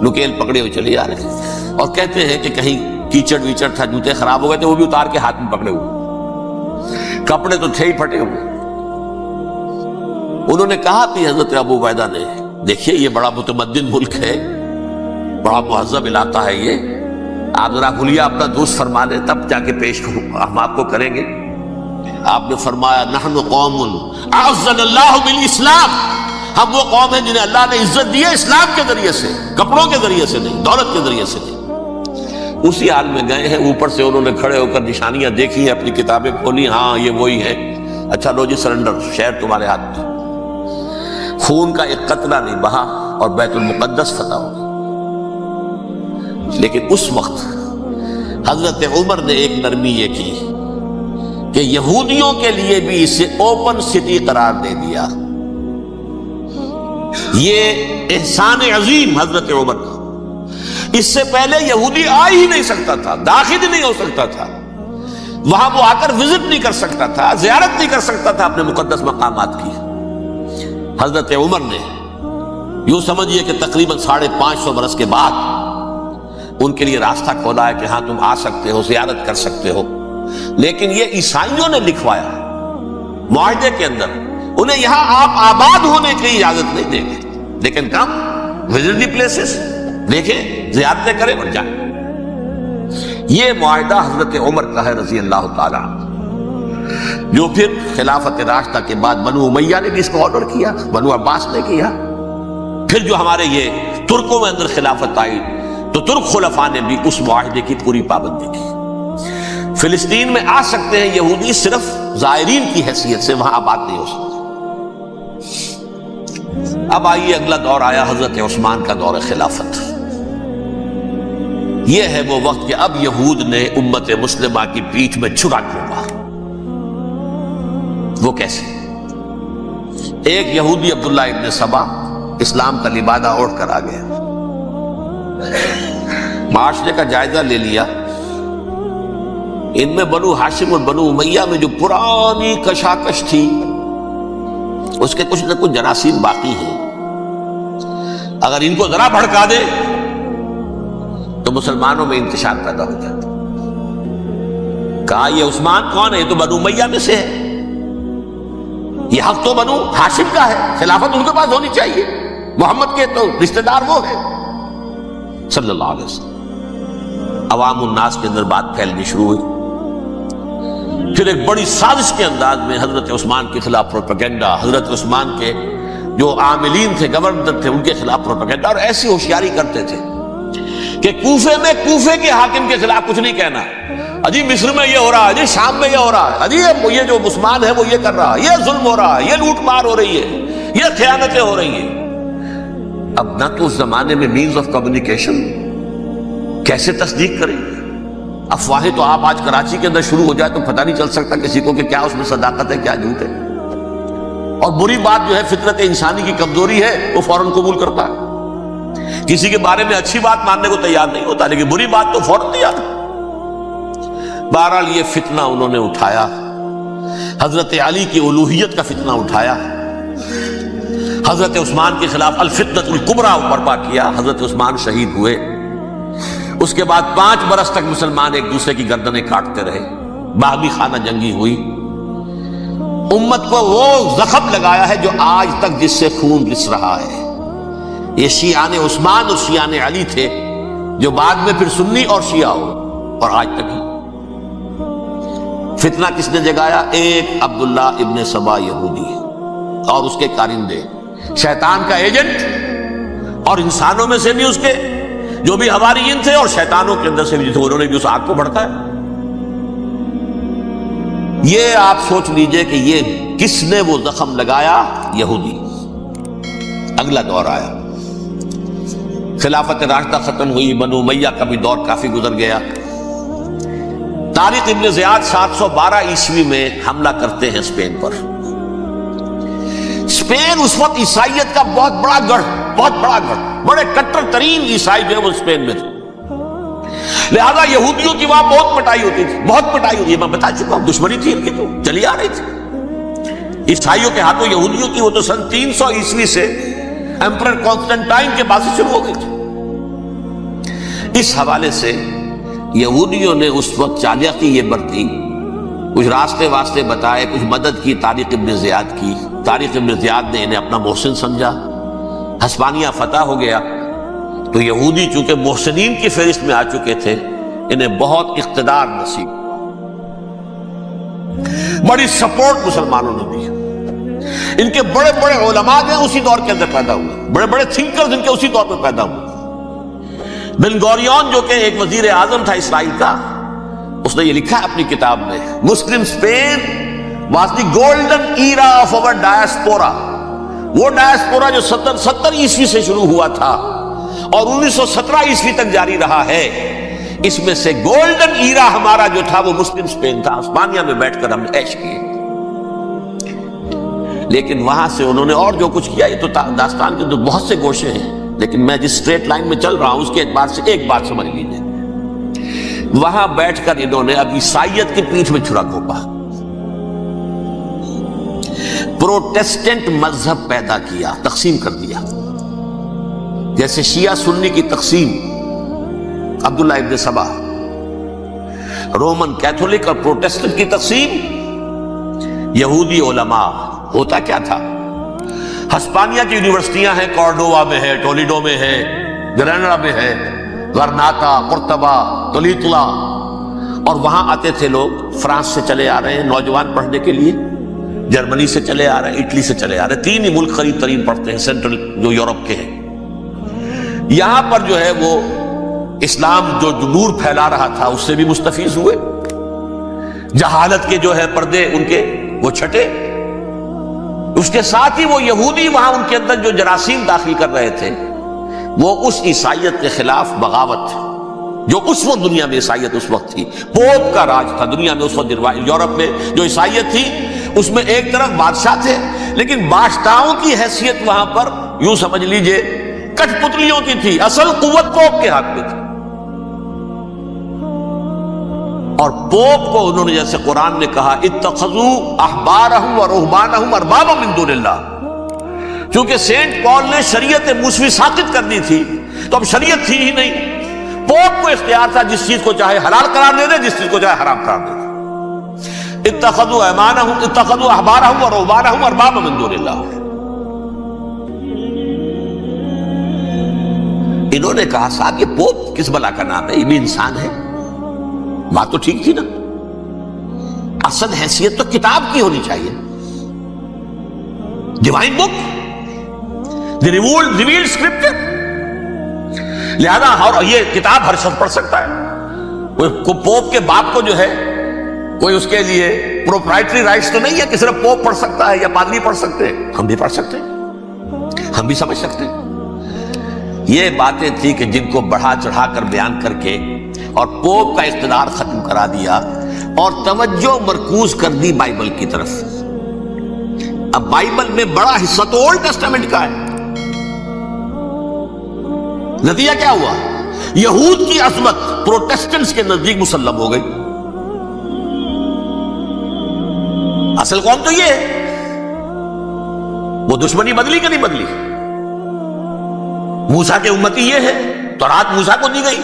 نکیل پکڑے ہوئے چلے آ رہے ہیں، اور کہتے ہیں کہ کہیں کیچڑ ویچڑ تھا، جوتے خراب ہو گئے تھے، وہ بھی اتار کے ہاتھ میں پکڑے ہوئے، کپڑے تو تھے ہی پھٹے ہوئے۔ انہوں نے کہا کہ حضرت ابو عبیدہ نے، دیکھیے یہ بڑا متمدن ملک ہے، بڑا مہذب علاقہ ہے یہ، آپ ذرا حلیہ اپنا دوست فرما لیں تب جا کے پیش ہم آپ کو کریں گے۔ آپ نے فرمایا نحن قوم اعزنا اللہ بالاسلام، ہم وہ قوم ہیں جنہیں اللہ نے عزت دی ہے اسلام کے ذریعے سے، کپڑوں کے ذریعے سے نہیں، دولت کے ذریعے سے نہیں۔ اسی حال میں گئے ہیں، اوپر سے انہوں نے کھڑے ہو کر نشانیاں دیکھی ہیں، اپنی کتابیں کھولی، ہاں یہ وہی ہے، اچھا لو جی سرنڈر، شہر تمہارے ہاتھ میں۔ خون کا ایک قطرہ نہیں بہا اور بیت المقدس فتح ہو گیا۔ لیکن اس وقت حضرت عمر نے ایک نرمی یہ کی کہ یہودیوں کے لیے بھی اسے اوپن سٹی قرار دے دیا۔ یہ احسان عظیم حضرت عمر، اس سے پہلے یہودی آ ہی نہیں سکتا تھا، داخل ہی نہیں ہو سکتا تھا، وہاں وہ آ کر وزٹ نہیں کر سکتا تھا، زیارت نہیں کر سکتا تھا اپنے مقدس مقامات کی۔ حضرت عمر نے یوں سمجھیے کہ تقریباً 550 برس کے بعد ان کے لیے راستہ کھولا ہے کہ ہاں تم آ سکتے ہو، زیارت کر سکتے ہو۔ لیکن یہ عیسائیوں نے لکھوایا معاہدے کے اندر، انہیں یہاں آپ آباد ہونے کی اجازت نہیں دیں گے، لیکن کم وزٹ دی پلیسز، دیکھیں زیارتیں کریں اور جائیں۔ یہ معاہدہ حضرت عمر کا ہے رضی اللہ تعالیٰ عنہ، جو پھر خلافت راشدہ کے بعد بنو امیہ نے بھی اس کو آرڈر کیا، بنو عباس نے کیا، پھر جو ہمارے یہ ترکوں میں اندر خلافت آئی تو ترک خلفاء نے بھی اس معاہدے کی پوری پابندی کی۔ فلسطین میں آ سکتے ہیں یہودی صرف زائرین کی حیثیت سے، وہاں آباد نہیں ہو سکتے۔ اب آئیے اگلا دور آیا حضرت عثمان کا دور خلافت۔ یہ ہے وہ وقت کہ اب یہود نے امت مسلمہ کی پیٹھ میں چھرا ٹھوکا۔ وہ کیسے؟ ایک یہودی عبداللہ ابن سبا اسلام کا لبادہ اوڑھ کر آ گیا، معاشرے کا جائزہ لے لیا، ان میں بنو ہاشم اور بنو امیہ میں جو پرانی کشاکش تھی اس کے کچھ نہ کچھ جراثیم باقی ہیں، اگر ان کو ذرا بھڑکا دے تو مسلمانوں میں انتشار پیدا ہو جاتا۔ کہا یہ عثمان کون ہے؟ یہ تو بنو امیہ میں سے ہے، یہ حق تو بنو ہاشم کا ہے، خلافت ان کے پاس ہونی چاہیے، محمد کے تو رشتہ دار وہ ہے صلی اللہ علیہ وسلم۔ عوام الناس کے اندر بات پھیلنی شروع ہوئی، پھر ایک بڑی سازش کے انداز میں حضرت عثمان کے خلاف پروپیگنڈا، حضرت عثمان کے جو عاملین تھے، گورنر تھے، ان کے خلاف پروپیگنڈا، اور ایسی ہوشیاری کرتے تھے کہ کوفے میں کوفے کے حاکم کے خلاف کچھ نہیں کہنا، اجی مصر میں یہ ہو رہا ہے، اجی شام میں یہ ہو رہا ہے، اجی یہ جو عثمان ہے وہ یہ کر رہا ہے، یہ ظلم ہو رہا ہے، یہ لوٹ مار ہو رہی ہے، یہ خیانتیں ہو رہی ہیں۔ اب نہ تو اس زمانے میں مینز آف کمیونیکیشن، کیسے تصدیق کریں؟ افواہیں تو آپ آج کراچی کے اندر شروع ہو جائے تو پتہ نہیں چل سکتا کسی کو کہ کیا اس میں صداقت ہے کیا جھوٹ ہے۔ اور بری بات جو ہے فطرت انسانی کی کمزوری ہے، وہ فوراً قبول کرتا ہے. کسی کے بارے میں اچھی بات ماننے کو تیار نہیں ہوتا، لیکن بری بات تو فوراً تیار. بہرحال یہ فتنہ انہوں نے اٹھایا، حضرت علی کی الوہیت کا فتنہ اٹھایا، حضرت عثمان کے خلاف الفتنۃ الکبریٰ برپا کیا. حضرت عثمان شہید ہوئے. اس کے بعد 5 برس تک مسلمان ایک دوسرے کی گردنیں کاٹتے رہے، باہمی خانہ جنگی ہوئی. امت کو وہ زخم لگایا ہے جو آج تک جس سے خون رس رہا ہے. یہ شیعان عثمان اور شیعان علی تھے، جو بعد میں پھر سنی اور شیعہ ہو، اور آج تک ہی. فتنہ کس نے جگایا؟ ایک عبداللہ ابن سبا یہودی اور اس کے کارندے، شیطان کا ایجنٹ، اور انسانوں میں سے بھی اس کے جو بھی حواریین تھے اور شیطانوں کے اندر سے بھی تھے، انہوں نے بھی اس آگ کو بھڑکایا. یہ آپ سوچ لیجئے کہ یہ کس نے وہ زخم لگایا؟ یہودی. اگلا دور آیا، خلافت راشدہ ختم ہوئی، بنو امیہ کا بھی دور کافی گزر گیا. طارق ابن زیاد 712 عیسوی میں حملہ کرتے ہیں اسپین پر. اسپین اس وقت عیسائیت کا بہت بڑا گڑھ، بڑے کٹر ترین عیسائی جو ہے وہ اسپین میں تھے. لہذا یہودیوں کی وہاں بہت پٹائی ہوتی تھی. میں بتا چکا ہوں، دشمنی تھی ان کی تو چلی آ رہی تھی عیسائیوں کے ہاتھوں یہودیوں کی. وہ تو سن 300 عیسوی سے ایمپرر کانسٹنٹائن کے بعد سے شروع ہو گئی تھی. اس حوالے سے یہودیوں نے اس وقت چالاکی یہ برتی، کچھ راستے واسطے بتائے، کچھ مدد کی طارق ابن زیاد کی. طارق ابن زیاد نے انہیں اپنا محسن سمجھا. ہسپانیہ فتح ہو گیا تو یہودی چونکہ محسنین کی فہرست میں آ چکے تھے، انہیں بہت اقتدار نصیب، بڑی سپورٹ مسلمانوں نے دی. ان کے بڑے بڑے علماء جو ہیں اسی دور کے اندر پیدا ہوئے، بڑے بڑے تھنکرز ان کے اسی دور میں پیدا ہوئے. بن گوریون جو کہ ایک وزیر اعظم تھا اسرائیل کا، اس نے یہ لکھا اپنی کتاب میں، Muslim Spain was the golden era of our diaspora. وہ ڈائسپورا جو 70 عیسوی سے شروع ہوا تھا اور 1917 عیسوی تک جاری رہا ہے، اس میں سے گولڈن ایرا ہمارا جو تھا وہ مسلم اسپین تھا. اسپانیہ میں بیٹھ کر ہم نے عیش کیے. لیکن وہاں سے انہوں نے اور جو کچھ کیا، یہ تو داستان کے تو بہت سے گوشے ہیں، لیکن میں جس اسٹریٹ لائن میں چل رہا ہوں اس کے اعتبار سے ایک بات سمجھ لیجیے. وہاں بیٹھ کر انہوں نے اب عیسائیت کی پیٹھ میں چھرا گھونپا، پروٹیسٹنٹ مذہب پیدا کیا، تقسیم کر دیا. جیسے شیعہ سنی کی تقسیم، عبداللہ ابن سبا، رومن کیتھولک اور پروٹیسٹنٹ کی تقسیم، یہودی علماء. ہوتا کیا تھا؟ ہسپانیہ کی یونیورسٹیاں ہیں، کارڈووا میں ہے، ٹولیڈو میں ہے، گریناڈا میں ہے، غرناطہ، قرطبہ، تولیتلا، اور وہاں آتے تھے لوگ. فرانس سے چلے آ رہے ہیں نوجوان پڑھنے کے لیے، جرمنی سے چلے آ رہے ہیں، اٹلی سے چلے آ رہے ہیں. 3 ہی ملک قریب ترین پڑھتے ہیں سینٹرل جو یورپ کے ہیں. یہاں پر جو ہے وہ اسلام جو نور پھیلا رہا تھا اس سے بھی مستفیض ہوئے. جہالت کے جو ہے پردے ان کے وہ چھٹے. اس کے ساتھ ہی وہ یہودی وہاں ان کے اندر جو جراثیم داخل کر رہے تھے، وہ اس عیسائیت کے خلاف بغاوت جو اس وقت دنیا میں عیسائیت اس وقت تھی. پوپ کا راج تھا دنیا میں اس وقت. یورپ میں جو عیسائیت تھی اس میں ایک طرف بادشاہ تھے، لیکن بادشاہوں کی حیثیت وہاں پر یوں سمجھ لیجئے کٹھ پتلیوں کی تھی. اصل قوت پوپ کے ہاتھ میں تھی. اور پوپ کو انہوں نے جیسے قرآن نے کہا اتخذوا احبارهم ورهبانهم اربابا من دون اللہ، چونکہ سینٹ پال نے شریعت موسوی ساقط کر دی تھی تو اب شریعت تھی ہی نہیں. پوپ کو اختیار تھا جس چیز کو چاہے حلال قرار دے دے، جس چیز کو چاہے حرام قرار دے دے. اتخذوا احبارهم ورهبانهم اربابا من دون اللہ. انہوں نے کہا صاحب یہ پوپ کس بلا کا نام ہے، یہ بھی انسان ہے. بات تو ٹھیک تھی نا. اصل حیثیت تو کتاب کی ہونی چاہیے، ڈیوائن بک، دی ریویلڈ اسکرپچر. لہذا اور یہ کتاب ہر شخص پڑھ سکتا ہے. کوئی پوپ کے باپ کو جو ہے کوئی اس کے لیے پروپرائٹری رائٹس تو نہیں ہے کہ صرف پوپ پڑھ سکتا ہے یا پادری پڑھ سکتے ہیں. ہم بھی پڑھ سکتے ہیں، ہم بھی سمجھ سکتے ہیں. یہ باتیں تھی کہ جن کو بڑھا چڑھا کر بیان کر کے اور پوپ کا اقتدار ختم کرا دیا اور توجہ مرکوز کر دی بائبل کی طرف. اب بائبل میں بڑا حصہ تو اولڈ ٹیسٹامنٹ کا ہے. نتیجہ کیا ہوا؟ یہود کی عظمت پروٹیسٹنٹس کے نزدیک مسلم ہو گئی. اصل قوم تو یہ ہے. وہ دشمنی بدلی کہ نہیں بدلی؟ موسیٰ کے امتی یہ ہے، تورات موسیٰ کو دی گئی،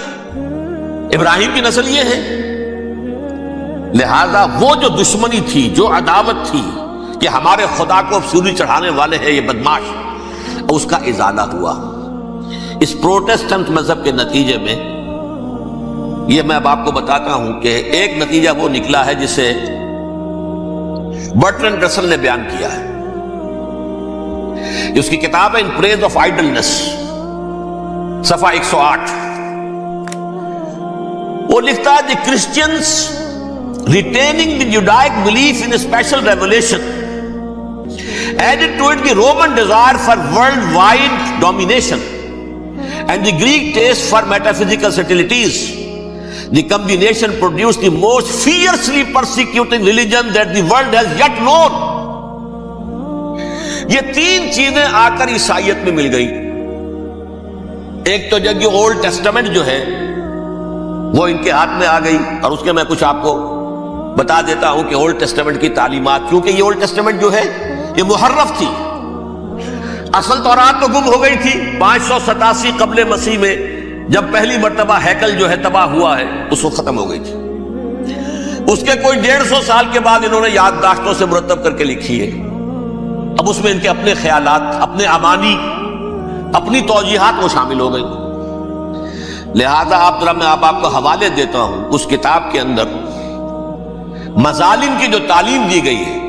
ابراہیم کی نسل یہ ہے. لہذا وہ جو دشمنی تھی، جو عداوت تھی کہ ہمارے خدا کو سولی چڑھانے والے ہیں یہ بدماش، اس کا ازالہ ہوا. اس پروٹیسٹنٹ مذہب کے نتیجے میں یہ میں اب آپ کو بتاتا ہوں کہ ایک نتیجہ وہ نکلا ہے جسے برٹرینڈ رسل نے بیان کیا ہے. اس کی کتاب ہے ان پریز آف آئیڈلنس، صفحہ 108. وہ لکھتا ہے the Christians retaining the Judaic belief in special revelation added to it the Roman desire for worldwide domination and the Greek taste for metaphysical subtleties. The combination produced the most fiercely persecuting religion that the world has yet known. یہ تین چیزیں آ کر عیسائیت میں مل گئی. ایک تو جب یہ اولڈ ٹیسٹامنٹ جو ہے وہ ان کے ہاتھ میں آ گئی، اور اس کے میں کچھ آپ کو بتا دیتا ہوں کہ اولڈ ٹیسٹامنٹ کی تعلیمات، کیونکہ یہ اولڈ ٹیسٹامنٹ جو ہے یہ محرف تھی. اصل تورات تو گم ہو گئی تھی 587 قبل مسیح میں، جب پہلی مرتبہ ہیکل جو ہے تباہ ہوا ہے، اس وقت ختم ہو گئی تھی. اس کے کوئی 150 سال کے بعد انہوں نے یادداشتوں سے مرتب کر کے لکھی ہے. اب اس میں ان کے اپنے خیالات، اپنے امانی، اپنی توجیحات وہ شامل ہو گئی. لہذا میں آپ کو حوالے دیتا ہوں اس کتاب کے اندر مظالم کی جو تعلیم دی گئی ہے.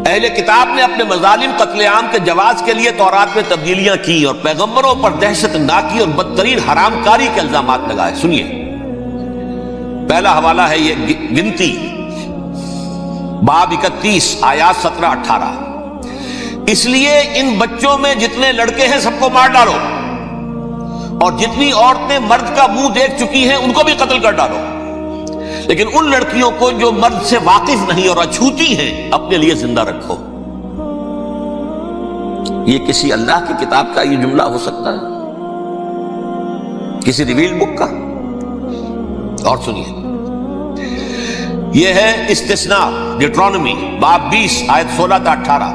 اہل کتاب نے اپنے مظالم قتل عام کے جواز کے لیے تورات میں تبدیلیاں کی اور پیغمبروں پر دہشت ناکی اور بدترین حرام کاری کے الزامات لگائے. سنیے، پہلا حوالہ ہے یہ گنتی باب 31 آیات 17-18. اس لیے ان بچوں میں جتنے لڑکے ہیں سب کو مار ڈالو، اور جتنی عورتیں مرد کا منہ دیکھ چکی ہیں ان کو بھی قتل کر ڈالو، لیکن ان لڑکیوں کو جو مرد سے واقف نہیں اور اچھوتی ہیں اپنے لیے زندہ رکھو. یہ کسی اللہ کی کتاب کا یہ جملہ ہو سکتا ہے؟ کسی ریویل بک کا؟ اور سنیے، یہ ہے استثناء ڈیوٹرانومی باب 20 آیت 16-18.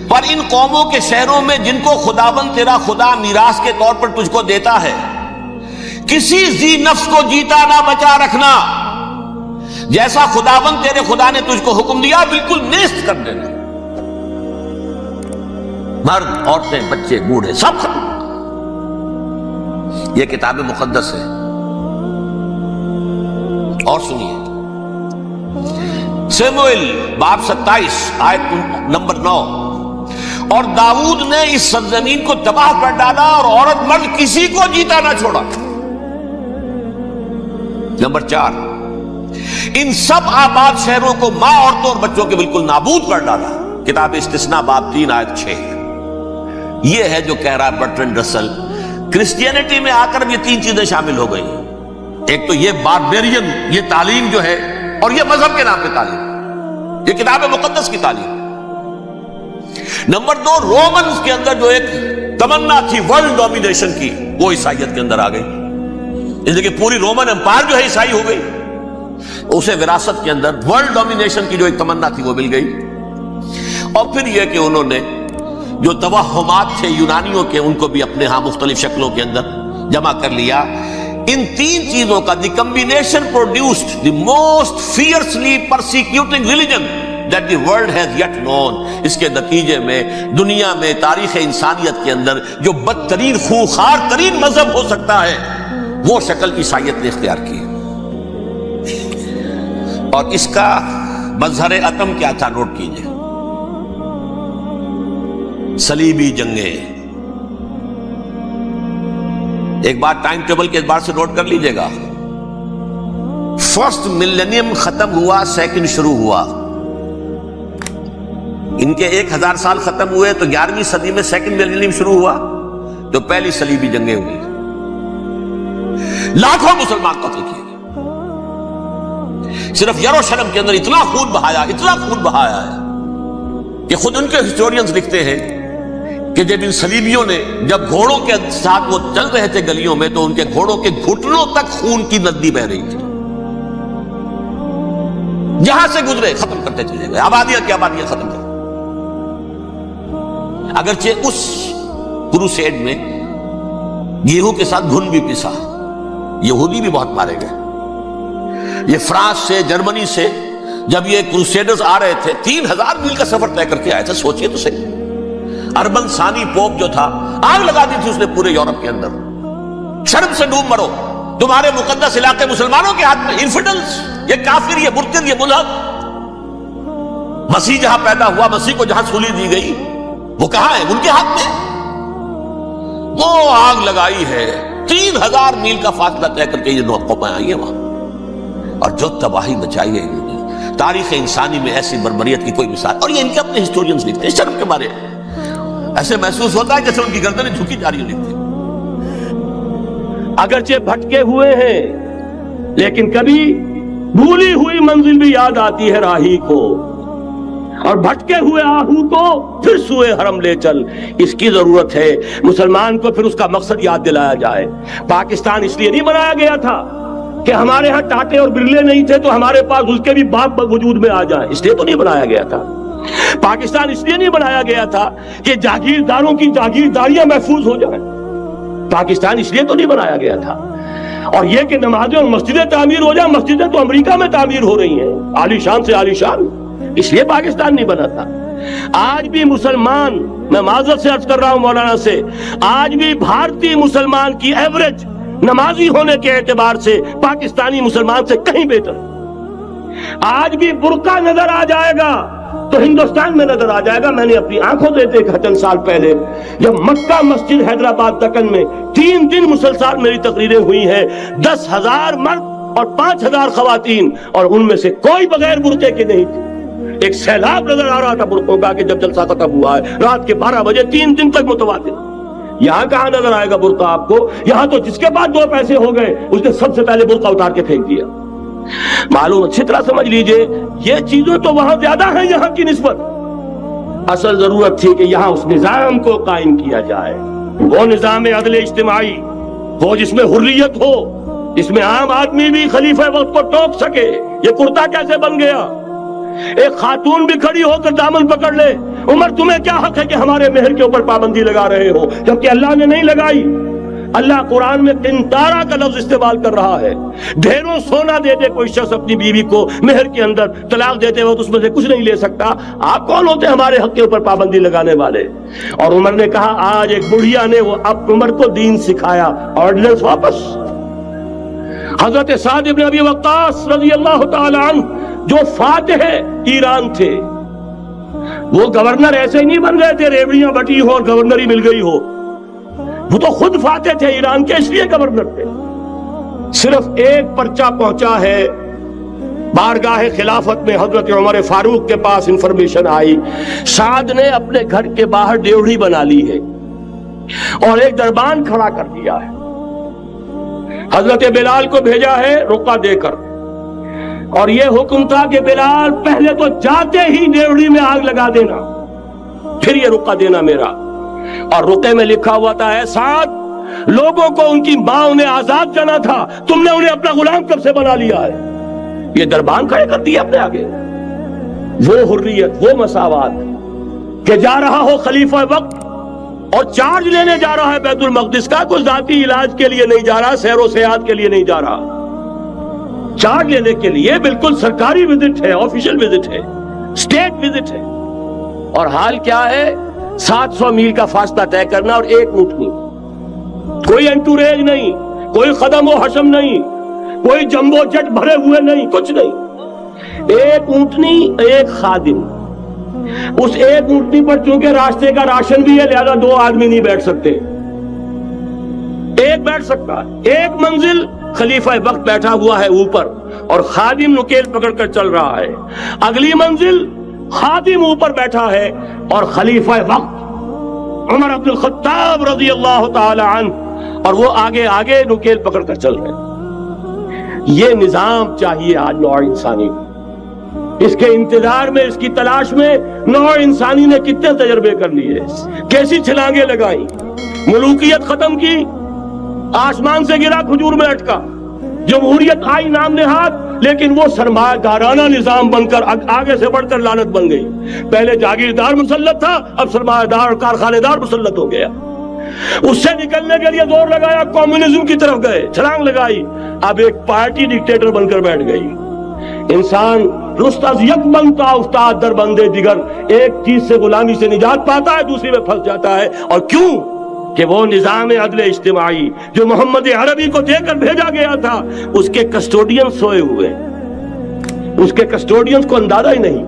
پر ان قوموں کے شہروں میں جن کو خداوند تیرا خدا میراث کے طور پر تجھ کو دیتا ہے، کسی ذی نفس کو جیتا نہ بچا رکھنا، جیسا خداوند تیرے خدا نے تجھ کو حکم دیا بالکل نیست کر دینا. مرد، عورتیں، بچے، بوڑھے سب ختم. یہ کتاب مقدس ہے. اور سنیے، سیموئیل باب 27 آیت نمبر 9. اور داؤد نے اس سرزمین کو تباہ کر ڈالا اور عورت مرد کسی کو جیتا نہ چھوڑا. نمبر 4، ان سب آباد شہروں کو ماں، عورتوں اور بچوں کے بالکل نابود کر ڈالا. کتاب استثناء باب 3 آیت 6. یہ ہے جو کہہ رہا ہے برٹرینڈ رسل، کرسچینٹی میں آ کر یہ تین چیزیں شامل ہو گئی. ایک تو یہ باربیرین یہ تعلیم جو ہے، اور یہ مذہب کے نام پہ تعلیم، یہ کتاب مقدس کی تعلیم. نمبر 2، رومنز کے اندر جو ایک تمنا تھی ورلڈ ڈومینیشن کی، وہ عیسائیت کے اندر آ گئی. اس لیے کہ پوری رومن امپائر جو ہے عیسائی ہو گئی، اسے وراثت کے اندر ورلڈ ڈومینیشن کی جو ایک تمنا تھی وہ مل گئی. اور پھر یہ کہ انہوں نے جو توہمات تھے یونانیوں کے، ان کو بھی اپنے ہاں مختلف شکلوں کے اندر جمع کر لیا. ان تین چیزوں کا the combination produced the most fiercely persecuting religion that the world has yet known. اس کے نتیجے میں دنیا میں تاریخ انسانیت کے اندر جو بدترین خوخار ترین مذہب ہو سکتا ہے وہ شکل عیسائیت نے اختیار کی. اور اس کا مظہر عتم کیا تھا؟ نوٹ کیجئے، صلیبی جنگیں. ایک بات ٹائم ٹیبل کے اعتبار سے نوٹ کر لیجئے گا. فرسٹ ملینیم ختم ہوا، سیکنڈ شروع ہوا. ان کے 1000 سال ختم ہوئے تو 11ویں صدی میں سیکنڈ ملینیم شروع ہوا، تو پہلی صلیبی جنگیں ہوئی. لاکھوں مسلمان قتل کیے گئے. صرف یروشلم کے اندر اتنا خون بہایا ہے کہ خود ان کے ہسٹورینز لکھتے ہیں کہ جب ان صلیبیوں نے جب گھوڑوں کے ساتھ وہ چل رہے تھے گلیوں میں تو ان کے گھوڑوں کے گھٹنوں تک خون کی ندی بہ رہی تھی. جہاں سے گزرے ختم کرتے چلے گئے, آبادیاں کی آبادیاں ختم کر. اگرچہ اس کروسیڈ میں گیہوں کے ساتھ گھن بھی پسا, یہودی بھی بہت مارے گئے. یہ فرانس سے, جرمنی سے جب یہ کروسیڈرز آ رہے تھے 3000 میل کا سفر طے کر کے آئے تھے. سوچئے تو صحیح, اربن ثانی پوپ جو تھا آگ لگا دی تھی اس نے پورے یورپ کے اندر. شرم سے ڈوب مرو, تمہارے مقدس علاقے مسلمانوں کے ہاتھ میں. انفیڈلز, یہ کافر, یہ مرتد, یہ ملحد. مسیح جہاں پیدا ہوا, مسیح کو جہاں سولی دی گئی, وہ کہاں ہے؟ ان کے ہاتھ میں. وہ آگ لگائی ہے, 3000 میل کا فاصلہ طے کر کے یہ نو قومیں آئی ہیں وہاں, اور جو تباہی مچائی ہے انہوں نے. تاریخ انسانی میں ایسی بربریت کی کوئی مثال. اور یہ ان کے اپنے ہسٹورینز لکھتے ہیں شرم کے بارے میں. ایسے محسوس ہوتا ہے جیسے ان کی گردنیں جھکی جا رہی لکھتے. اگرچہ بھٹکے ہوئے ہیں لیکن کبھی بھولی ہوئی منزل بھی یاد آتی ہے راہی کو, اور بھٹکے ہوئے آہو کو پھر سوئے حرم لے چل. اس کی ضرورت ہے مسلمان کو پھر اس کا مقصد یاد دلایا جائے. پاکستان اس لیے نہیں بنایا گیا تھا کہ ہمارے ہاں ٹاٹے اور برلے نہیں تھے تو ہمارے پاس اس کے بھی باپ وجود میں آ جائیں, اس لیے تو نہیں بنایا گیا تھا. پاکستان اس لیے نہیں بنایا گیا تھا کہ جاگیرداروں کی جاگیرداریاں محفوظ ہو جائیں. پاکستان اس لیے تو نہیں بنایا گیا تھا. اور یہ کہ نمازیں اور مسجدیں تعمیر ہو جائیں, مسجدیں تو امریکہ میں تعمیر ہو رہی ہیں, عالی شان سے عالی شان. اس لیے پاکستان نہیں بنا تھا. آج بھی مسلمان, میں معذرت سے عرض کر رہا ہوں مولانا سے, آج بھی بھارتی مسلمان کی ایوریج نمازی ہونے کے اعتبار سے پاکستانی مسلمان سے کہیں بہتر. آج بھی برقع نظر آ جائے گا تو ہندوستان میں نظر آ جائے گا. میں نے اپنی آنکھوں سے دیکھا چند سال پہلے جب مکہ مسجد حیدرآباد دکن میں 3 دن مسلسل میری تقریریں ہوئی ہیں, 10,000 مرد اور 5,000 خواتین, اور ان میں سے کوئی بغیر برقعے کے نہیں تھی. ایک سیلاب نظر آ رہا تھا برقعوں کا کہ جب جلسہ ختم ہوا ہے رات کے 12 بجے 3 دن تک متواتر. یہاں کہاں نظر آئے گا برقع آپ کو؟ یہاں تو جس کے پاس 2 پیسے ہو گئے اس نے سب سے پہلے برقع اتار کے پھینک دیا. معلوم اچھی طرح سمجھ لیجئے یہ چیزیں تو وہاں زیادہ ہیں یہاں کی نسبت. اصل ضرورت تھی کہ یہاں اس نظام کو قائم کیا جائے, وہ نظام عدل اجتماعی, وہ جس میں حریت ہو, جس میں عام آدمی بھی خلیفہ وقت کو ٹوک سکے. یہ کرتا کیسے بن گیا؟ ایک خاتون بھی کھڑی ہو کر دامن پکڑ لے, عمر تمہیں کیا حق ہے کہ ہمارے مہر کے اوپر پابندی لگا رہے ہو, جبکہ اللہ نے نہیں لگائی. اللہ قرآن میں قنطارہ کا لفظ استعمال کر رہا ہے. ڈھیروں سونا دے دے کوئی شخص اپنی بیوی کو مہر کے اندر, طلاق دیتے وقت اس میں سے کچھ نہیں لے سکتا. آپ کون ہوتے ہمارے حق کے اوپر پابندی لگانے والے؟ اور عمر نے کہا آج ایک بڑھیا نے وہ اب عمر کو دین سکھایا, آرڈیننس واپس. حضرت سعد ابن ابی وقاص رضی اللہ تعالی عنہ جو فاتح ایران تھے, وہ گورنر ایسے ہی نہیں بن گئے تھے ریوڑیاں بٹی ہو اور گورنر ہی مل گئی ہو. وہ تو خود فاتح تھے ایران کے, اس لیے گورنر تھے. صرف ایک پرچہ پہنچا ہے بارگاہ خلافت میں, حضرت عمر فاروق کے پاس انفارمیشن آئی سعد نے اپنے گھر کے باہر ڈیوڑی بنا لی ہے اور ایک دربان کھڑا کر دیا ہے. حضرت بلال کو بھیجا ہے رقعہ دے کر, اور یہ حکم تھا کہ بلال پہلے تو جاتے ہی ڈیوڑی میں آگ لگا دینا, پھر یہ رقعہ دینا میرا. اور رقعے میں لکھا ہوا تھا ہے سعد لوگوں کو ان کی ماں نے آزاد جانا تھا, تم نے انہیں اپنا غلام کب سے بنا لیا ہے. یہ دربان کھڑے کر دیا اپنے آگے. وہ حریت, وہ مساوات کہ جا رہا ہو خلیفہ وقت اور چارج لینے جا رہا ہے بیت المقدس کا, کوئی ذاتی علاج کے لیے نہیں جا رہا, سیر و سیاحت کے لیے نہیں جا رہا, چارج لینے کے لیے. بالکل سرکاری وزٹ ہے, آفیشل وزٹ ہے, اسٹیٹ وزٹ ہے. اور حال کیا ہے؟ 700 میل کا فاصلہ طے کرنا اور ایک اونٹ نہیں, کوئی انٹوریج نہیں, کوئی قدم و حشم نہیں, کوئی جمبو جٹ بھرے ہوئے نہیں, کچھ نہیں. ایک اونٹنی, ایک خادم. اس ایک اونٹنی پر چونکہ راستے کا راشن بھی ہے لہذا 2 آدمی نہیں بیٹھ سکتے, ایک بیٹھ سکتا ہے. ایک منزل خلیفہ وقت بیٹھا ہوا ہے اوپر اور خادم نکیل پکڑ کر چل رہا ہے. اگلی منزل خادم اوپر بیٹھا ہے اور خلیفہ وقت عمر بن الخطاب رضی اللہ تعالی عنہ اور وہ آگے آگے نکیل پکڑ کر چل رہے ہیں. یہ نظام چاہیے آج نوع انسانی کو. اس کے انتظار میں، اس کی تلاش میں نوع انسانی نے کتنے تجربے کر لیے، کیسی چھلانگیں لگائیں، ملوکیت ختم کی، آسمان سے گرا کھجور میں اٹکا، جمہوریت آئی نام نہاد، لیکن وہ سرمایہ دارانہ نظام بن کر آگے سے بڑھ کر لعنت بن گئی۔ پہلے جاگیردار مسلط تھا، اب سرمایہ دار کارخانے دار مسلط ہو گیا۔ اس سے نکلنے کے لیے زور لگایا، کمیونزم کی طرف گئے، چھلانگ لگائی، اب ایک پارٹی ڈکٹیٹر بن کر بیٹھ گئی۔ انسان رست از یک بنتا افتاد در بندے دیگر، ایک چیز سے غلامی سے نجات پاتا ہے، دوسری میں پھنس جاتا ہے۔ اور کیوں؟ کہ وہ نظام عدل اجتماعی جو محمد عربی کو دے کر بھیجا گیا تھا، اس کے کسٹوڈین سوئے ہوئے، اس کے کسٹوڈینز کو اندازہ ہی نہیں۔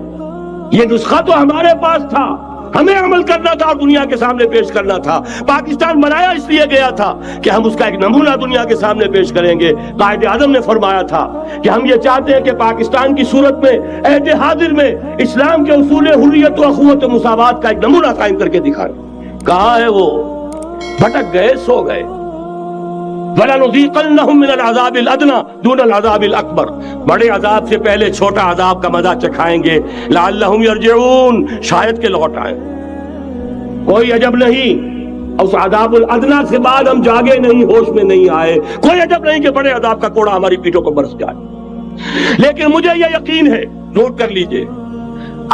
یہ نسخہ تو ہمارے پاس تھا، ہمیں عمل کرنا تھا اور دنیا کے سامنے پیش کرنا تھا۔ پاکستان بنایا اس لیے گیا تھا کہ ہم اس کا ایک نمونہ دنیا کے سامنے پیش کریں گے۔ قائد اعظم نے فرمایا تھا کہ ہم یہ چاہتے ہیں کہ پاکستان کی صورت میں عہد حاضر میں اسلام کے اصول حریت و اخوت و مساوات کا ایک نمونہ قائم کر کے دکھائیں۔ کہاں ہے وہ؟ بھٹک گئے، سو گئے۔ وَلَنُذِيقَنَّهُم مِّنَ الْعَذَابِ الْأَدْنَىٰ دُونَ الْعَذَابِ الْأَكْبَرِ، بڑے عذاب سے پہلے چھوٹا عذاب کا مزہ چکھائیں گے۔ لَعَلَّهُمْ يَرْجِعُونَ، شاید کہ لوٹ آئیں۔ کوئی عجب نہیں اس عذاب الادنیٰ سے بعد ہم جاگے نہیں، ہوش میں نہیں آئے، کوئی عجب نہیں کہ بڑے عذاب کا کوڑا ہماری پیٹھوں کو برس جائے۔ لیکن مجھے یہ یقین ہے، نوٹ کر لیجئے،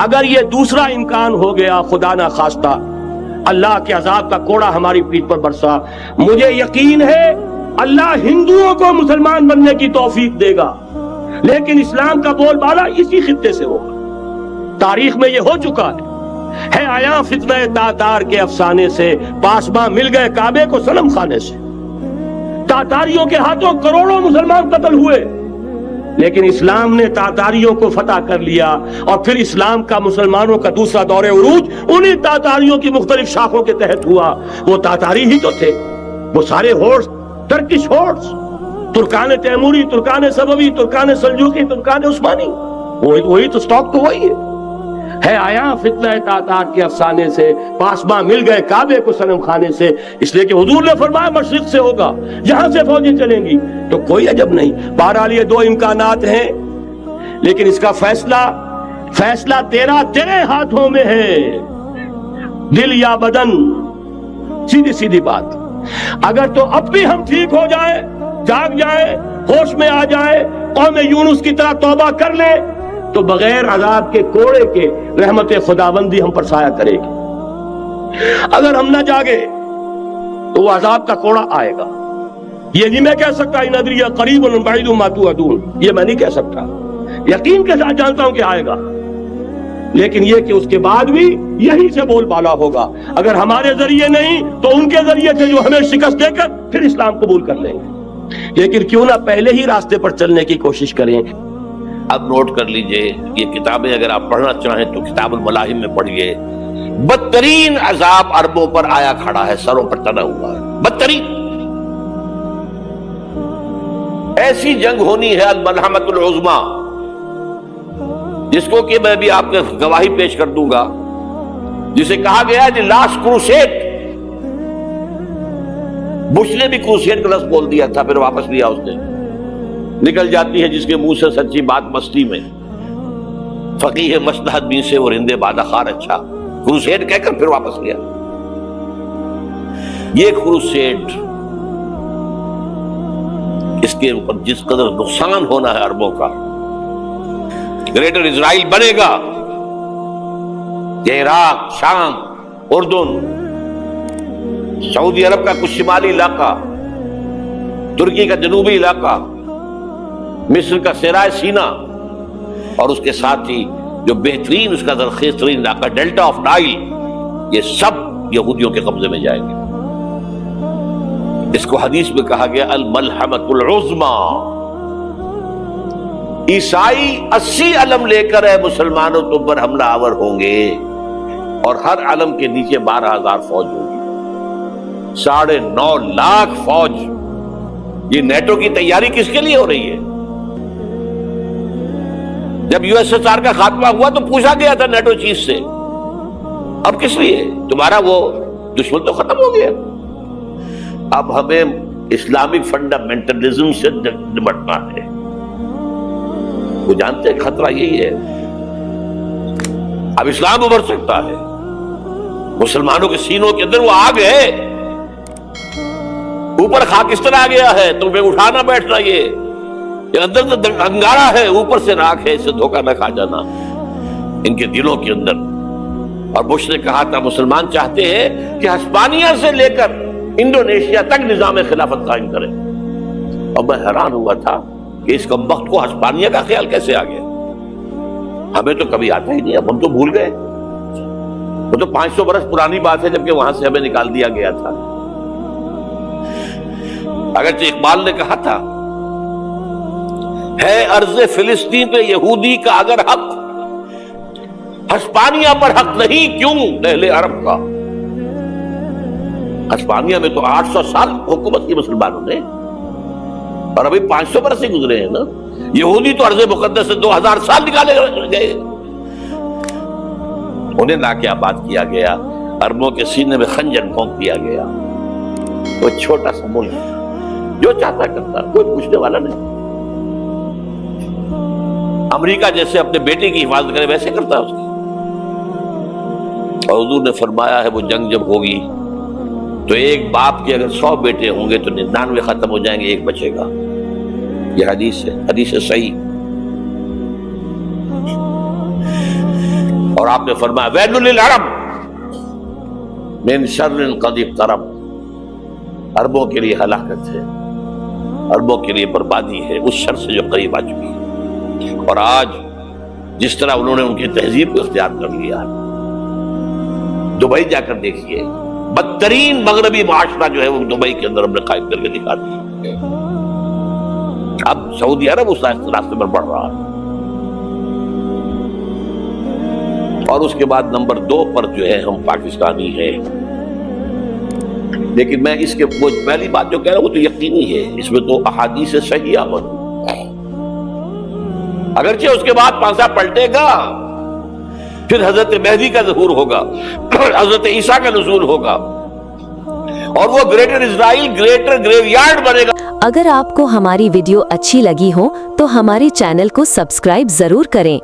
اگر یہ دوسرا امکان ہو گیا، خدا نہ خواستہ اللہ کے عذاب کا کوڑا ہماری پیٹھ پر برسا، مجھے یقین ہے اللہ ہندوؤں کو مسلمان بننے کی توفیق دے گا، لیکن اسلام کا بول بالا اسی خطے سے ہوگا۔ تاریخ میں یہ ہو چکا ہے آیا فتنہ تاتار کے افسانے سے، پاسباں مل گئے کعبے کو صنم خانے سے۔ تاتاریوں کے ہاتھوں کروڑوں مسلمان قتل ہوئے، لیکن اسلام نے تاتاریوں کو فتح کر لیا، اور پھر اسلام کا مسلمانوں کا دوسرا دور عروج انہی تاتاریوں کی مختلف شاخوں کے تحت ہوا۔ وہ تاتاری ہی تو تھے، وہ سارے ہورس، ٹرکش ہورس، ترکان تیموری، ترکان سبوی، ترکان سلجوقی، ترکان عثمانی، وہی تو سٹاک تو وہی ہے آیا فتنہ تاتار کے افسانے سے، پاسباں مل گئے کعبے کو صنم خانے سے، اس لیے کہ حضور نے فرمایا مشرق سے ہوگا، جہاں سے فوجیں چلیں گی، تو کوئی عجب نہیں۔ بہرحال یہ دو امکانات ہیں، لیکن اس کا فیصلہ تیرے ہاتھوں میں ہے، دل یا بدن، سیدھی سیدھی بات۔ اگر تو اب بھی ہم ٹھیک ہو جائیں، جاگ جائیں، ہوش میں آ جائیں، قوم یونس کی طرح توبہ کر لیں، تو بغیر عذاب کے کوڑے کے رحمت خداوندی ہم پر سایہ کرے گی۔ اگر ہم نہ جاگے تو وہ عذاب کا کوڑا آئے گا۔ یہ نہیں میں کہہ سکتا ان ادری قریب بعید ما توعدون، یہ میں نہیں کہہ سکتا، یقین کے ساتھ جانتا ہوں کہ آئے گا، لیکن یہ کہ اس کے بعد بھی یہی سے بول بالا ہوگا۔ اگر ہمارے ذریعے نہیں تو ان کے ذریعے سے، جو ہمیں شکست دے کر پھر اسلام قبول کر لیں گے۔ لیکن کیوں نہ پہلے ہی راستے پر چلنے کی کوشش کریں۔ اب نوٹ کر لیجئے، یہ کتابیں اگر آپ پڑھنا چاہیں تو کتاب الملاحم میں پڑھیے۔ بدترین عذاب عربوں پر آیا کھڑا ہے، سروں پر تنا ہوا ہے، بدترین۔ ایسی جنگ ہونی ہے الملحمۃ العظمیٰ، جس کو کہ میں بھی آپ کے گواہی پیش کر دوں گا، جسے کہا گیا دی لاسٹ کروسیڈ۔ بش نے بھی کروسیڈ کا لفظ بول دیا تھا، پھر واپس لیا اس نے۔ نکل جاتی ہے جس کے منہ سے سچی بات مستی میں، فقیہ مصلحت بھی سے اور ہندے بادہ خار اچھا، کروسیڈ کہہ کر پھر واپس لیا۔ یہ کروسیڈ، اس کے اوپر جس قدر نقصان ہونا ہے عربوں کا، گریٹر اسرائیل بنے گا، یہ عراق، شام، اردن، سعودی عرب کا کچھ شمالی علاقہ، ترکی کا جنوبی علاقہ، مصر کا صحرائے سینا، اور اس کے ساتھ ہی جو بہترین اس کا زرخیز ترین علاقہ ڈیلٹا آف نائل، یہ سب یہودیوں کے قبضے میں جائیں گے۔ اس کو حدیث میں کہا گیا الملحمۃ العظمیٰ۔ عیسائی 80 علم لے کر اے مسلمانوں تم پر حملہ آور ہوں گے، اور ہر علم کے نیچے 12,000 فوج ہوگی، 9.5 لاکھ فوج۔ یہ نیٹو کی تیاری کس کے لیے ہو رہی ہے؟ جب یو ایس ایس آر کا خاتمہ ہوا تو پوچھا گیا تھا نیٹو چیف سے، اب کس لیے؟ تمہارا وہ دشمن تو ختم ہو گیا، اب ہمیں اسلامک فنڈامنٹلزم سے نمٹنا ہے۔ وہ جانتے ہیں خطرہ یہی ہے اب اسلام ابھر سکتا ہے، مسلمانوں کے سینوں کے اندر وہ آگ ہے، اوپر خاکستر آ گیا ہے، تمہیں اٹھانا بیٹھنا، یہ اندر تو انگارہ ہے، اوپر سے راکھ ہے، اسے دھوکہ نہ کھا جانا ان کے دلوں کے اندر۔ اور بش نے کہا تھا مسلمان چاہتے ہیں کہ ہسپانیہ سے لے کر انڈونیشیا تک نظام خلافت قائم کرے، اور میں حیران ہوا تھا کہ اس کمبخت کو ہسپانیہ کا خیال کیسے آ گیا، ہمیں تو کبھی آتا ہی نہیں، اب ہم تو بھول گئے، وہ تو 500 برس پرانی بات ہے جبکہ وہاں سے ہمیں نکال دیا گیا تھا۔ اگرچہ اقبال نے کہا تھا ہے ارض فلسطین پہ یہودی کا اگر حق، ہسپانیہ پر حق نہیں کیوں اہل عرب کا؟ ہسپانیہ میں تو 800 سال حکومت کی مسلمانوں نے، اور ابھی 500 برس سے گزرے ہیں نا، یہودی تو ارض مقدس سے 2000 سال نکالے گئے، انہیں لا کے آباد کیا گیا، عربوں کے سینے میں خنجر پھونک دیا گیا۔ وہ چھوٹا سا ملک جو چاہتا کرتا، کوئی پوچھنے والا نہیں۔ امریکہ جیسے اپنے بیٹے کی حفاظت کرے ویسے کرتا ہے اس کی، اور حضور نے فرمایا ہے وہ جنگ جب ہوگی تو ایک باپ کے اگر 100 بیٹے ہوں گے تو 99 ختم ہو جائیں گے، ایک بچے گا۔ یہ حدیث ہے، حدیث ہے صحیح۔ اور آپ نے فرمایا ویل للعرب من شر قد اقترب، عربوں کے لیے ہلاکت ہے، عربوں کے لیے بربادی ہے اس شر سے جو قریب آ چکی ہے۔ اور آج جس طرح انہوں نے ان کی تہذیب کو اختیار کر لیا، دبئی جا کر دیکھیے، بدترین مغربی معاشرہ جو ہے وہ دبئی کے اندر ہم نے قائم کر کے دکھا دیا۔ اب سعودی عرب اس راستے پر بڑھ رہا ہے۔ اور اس کے بعد نمبر 2 پر جو ہے ہم پاکستانی ہیں، لیکن میں اس کے وہ پہلی بات جو کہہ رہا ہوں وہ تو یقینی ہے، اس میں تو احادیث صحیحہ موجود، اگرچہ اس کے بعد پانسا پلٹے گا، پھر حضرت مہدی کا ظہور ہوگا، حضرت عیسیٰ کا نزول ہوگا، اور وہ گریٹر اسرائیل گریٹر گریو یارڈ بنے گا۔ اگر آپ کو ہماری ویڈیو اچھی لگی ہو تو ہمارے چینل کو سبسکرائب ضرور کریں۔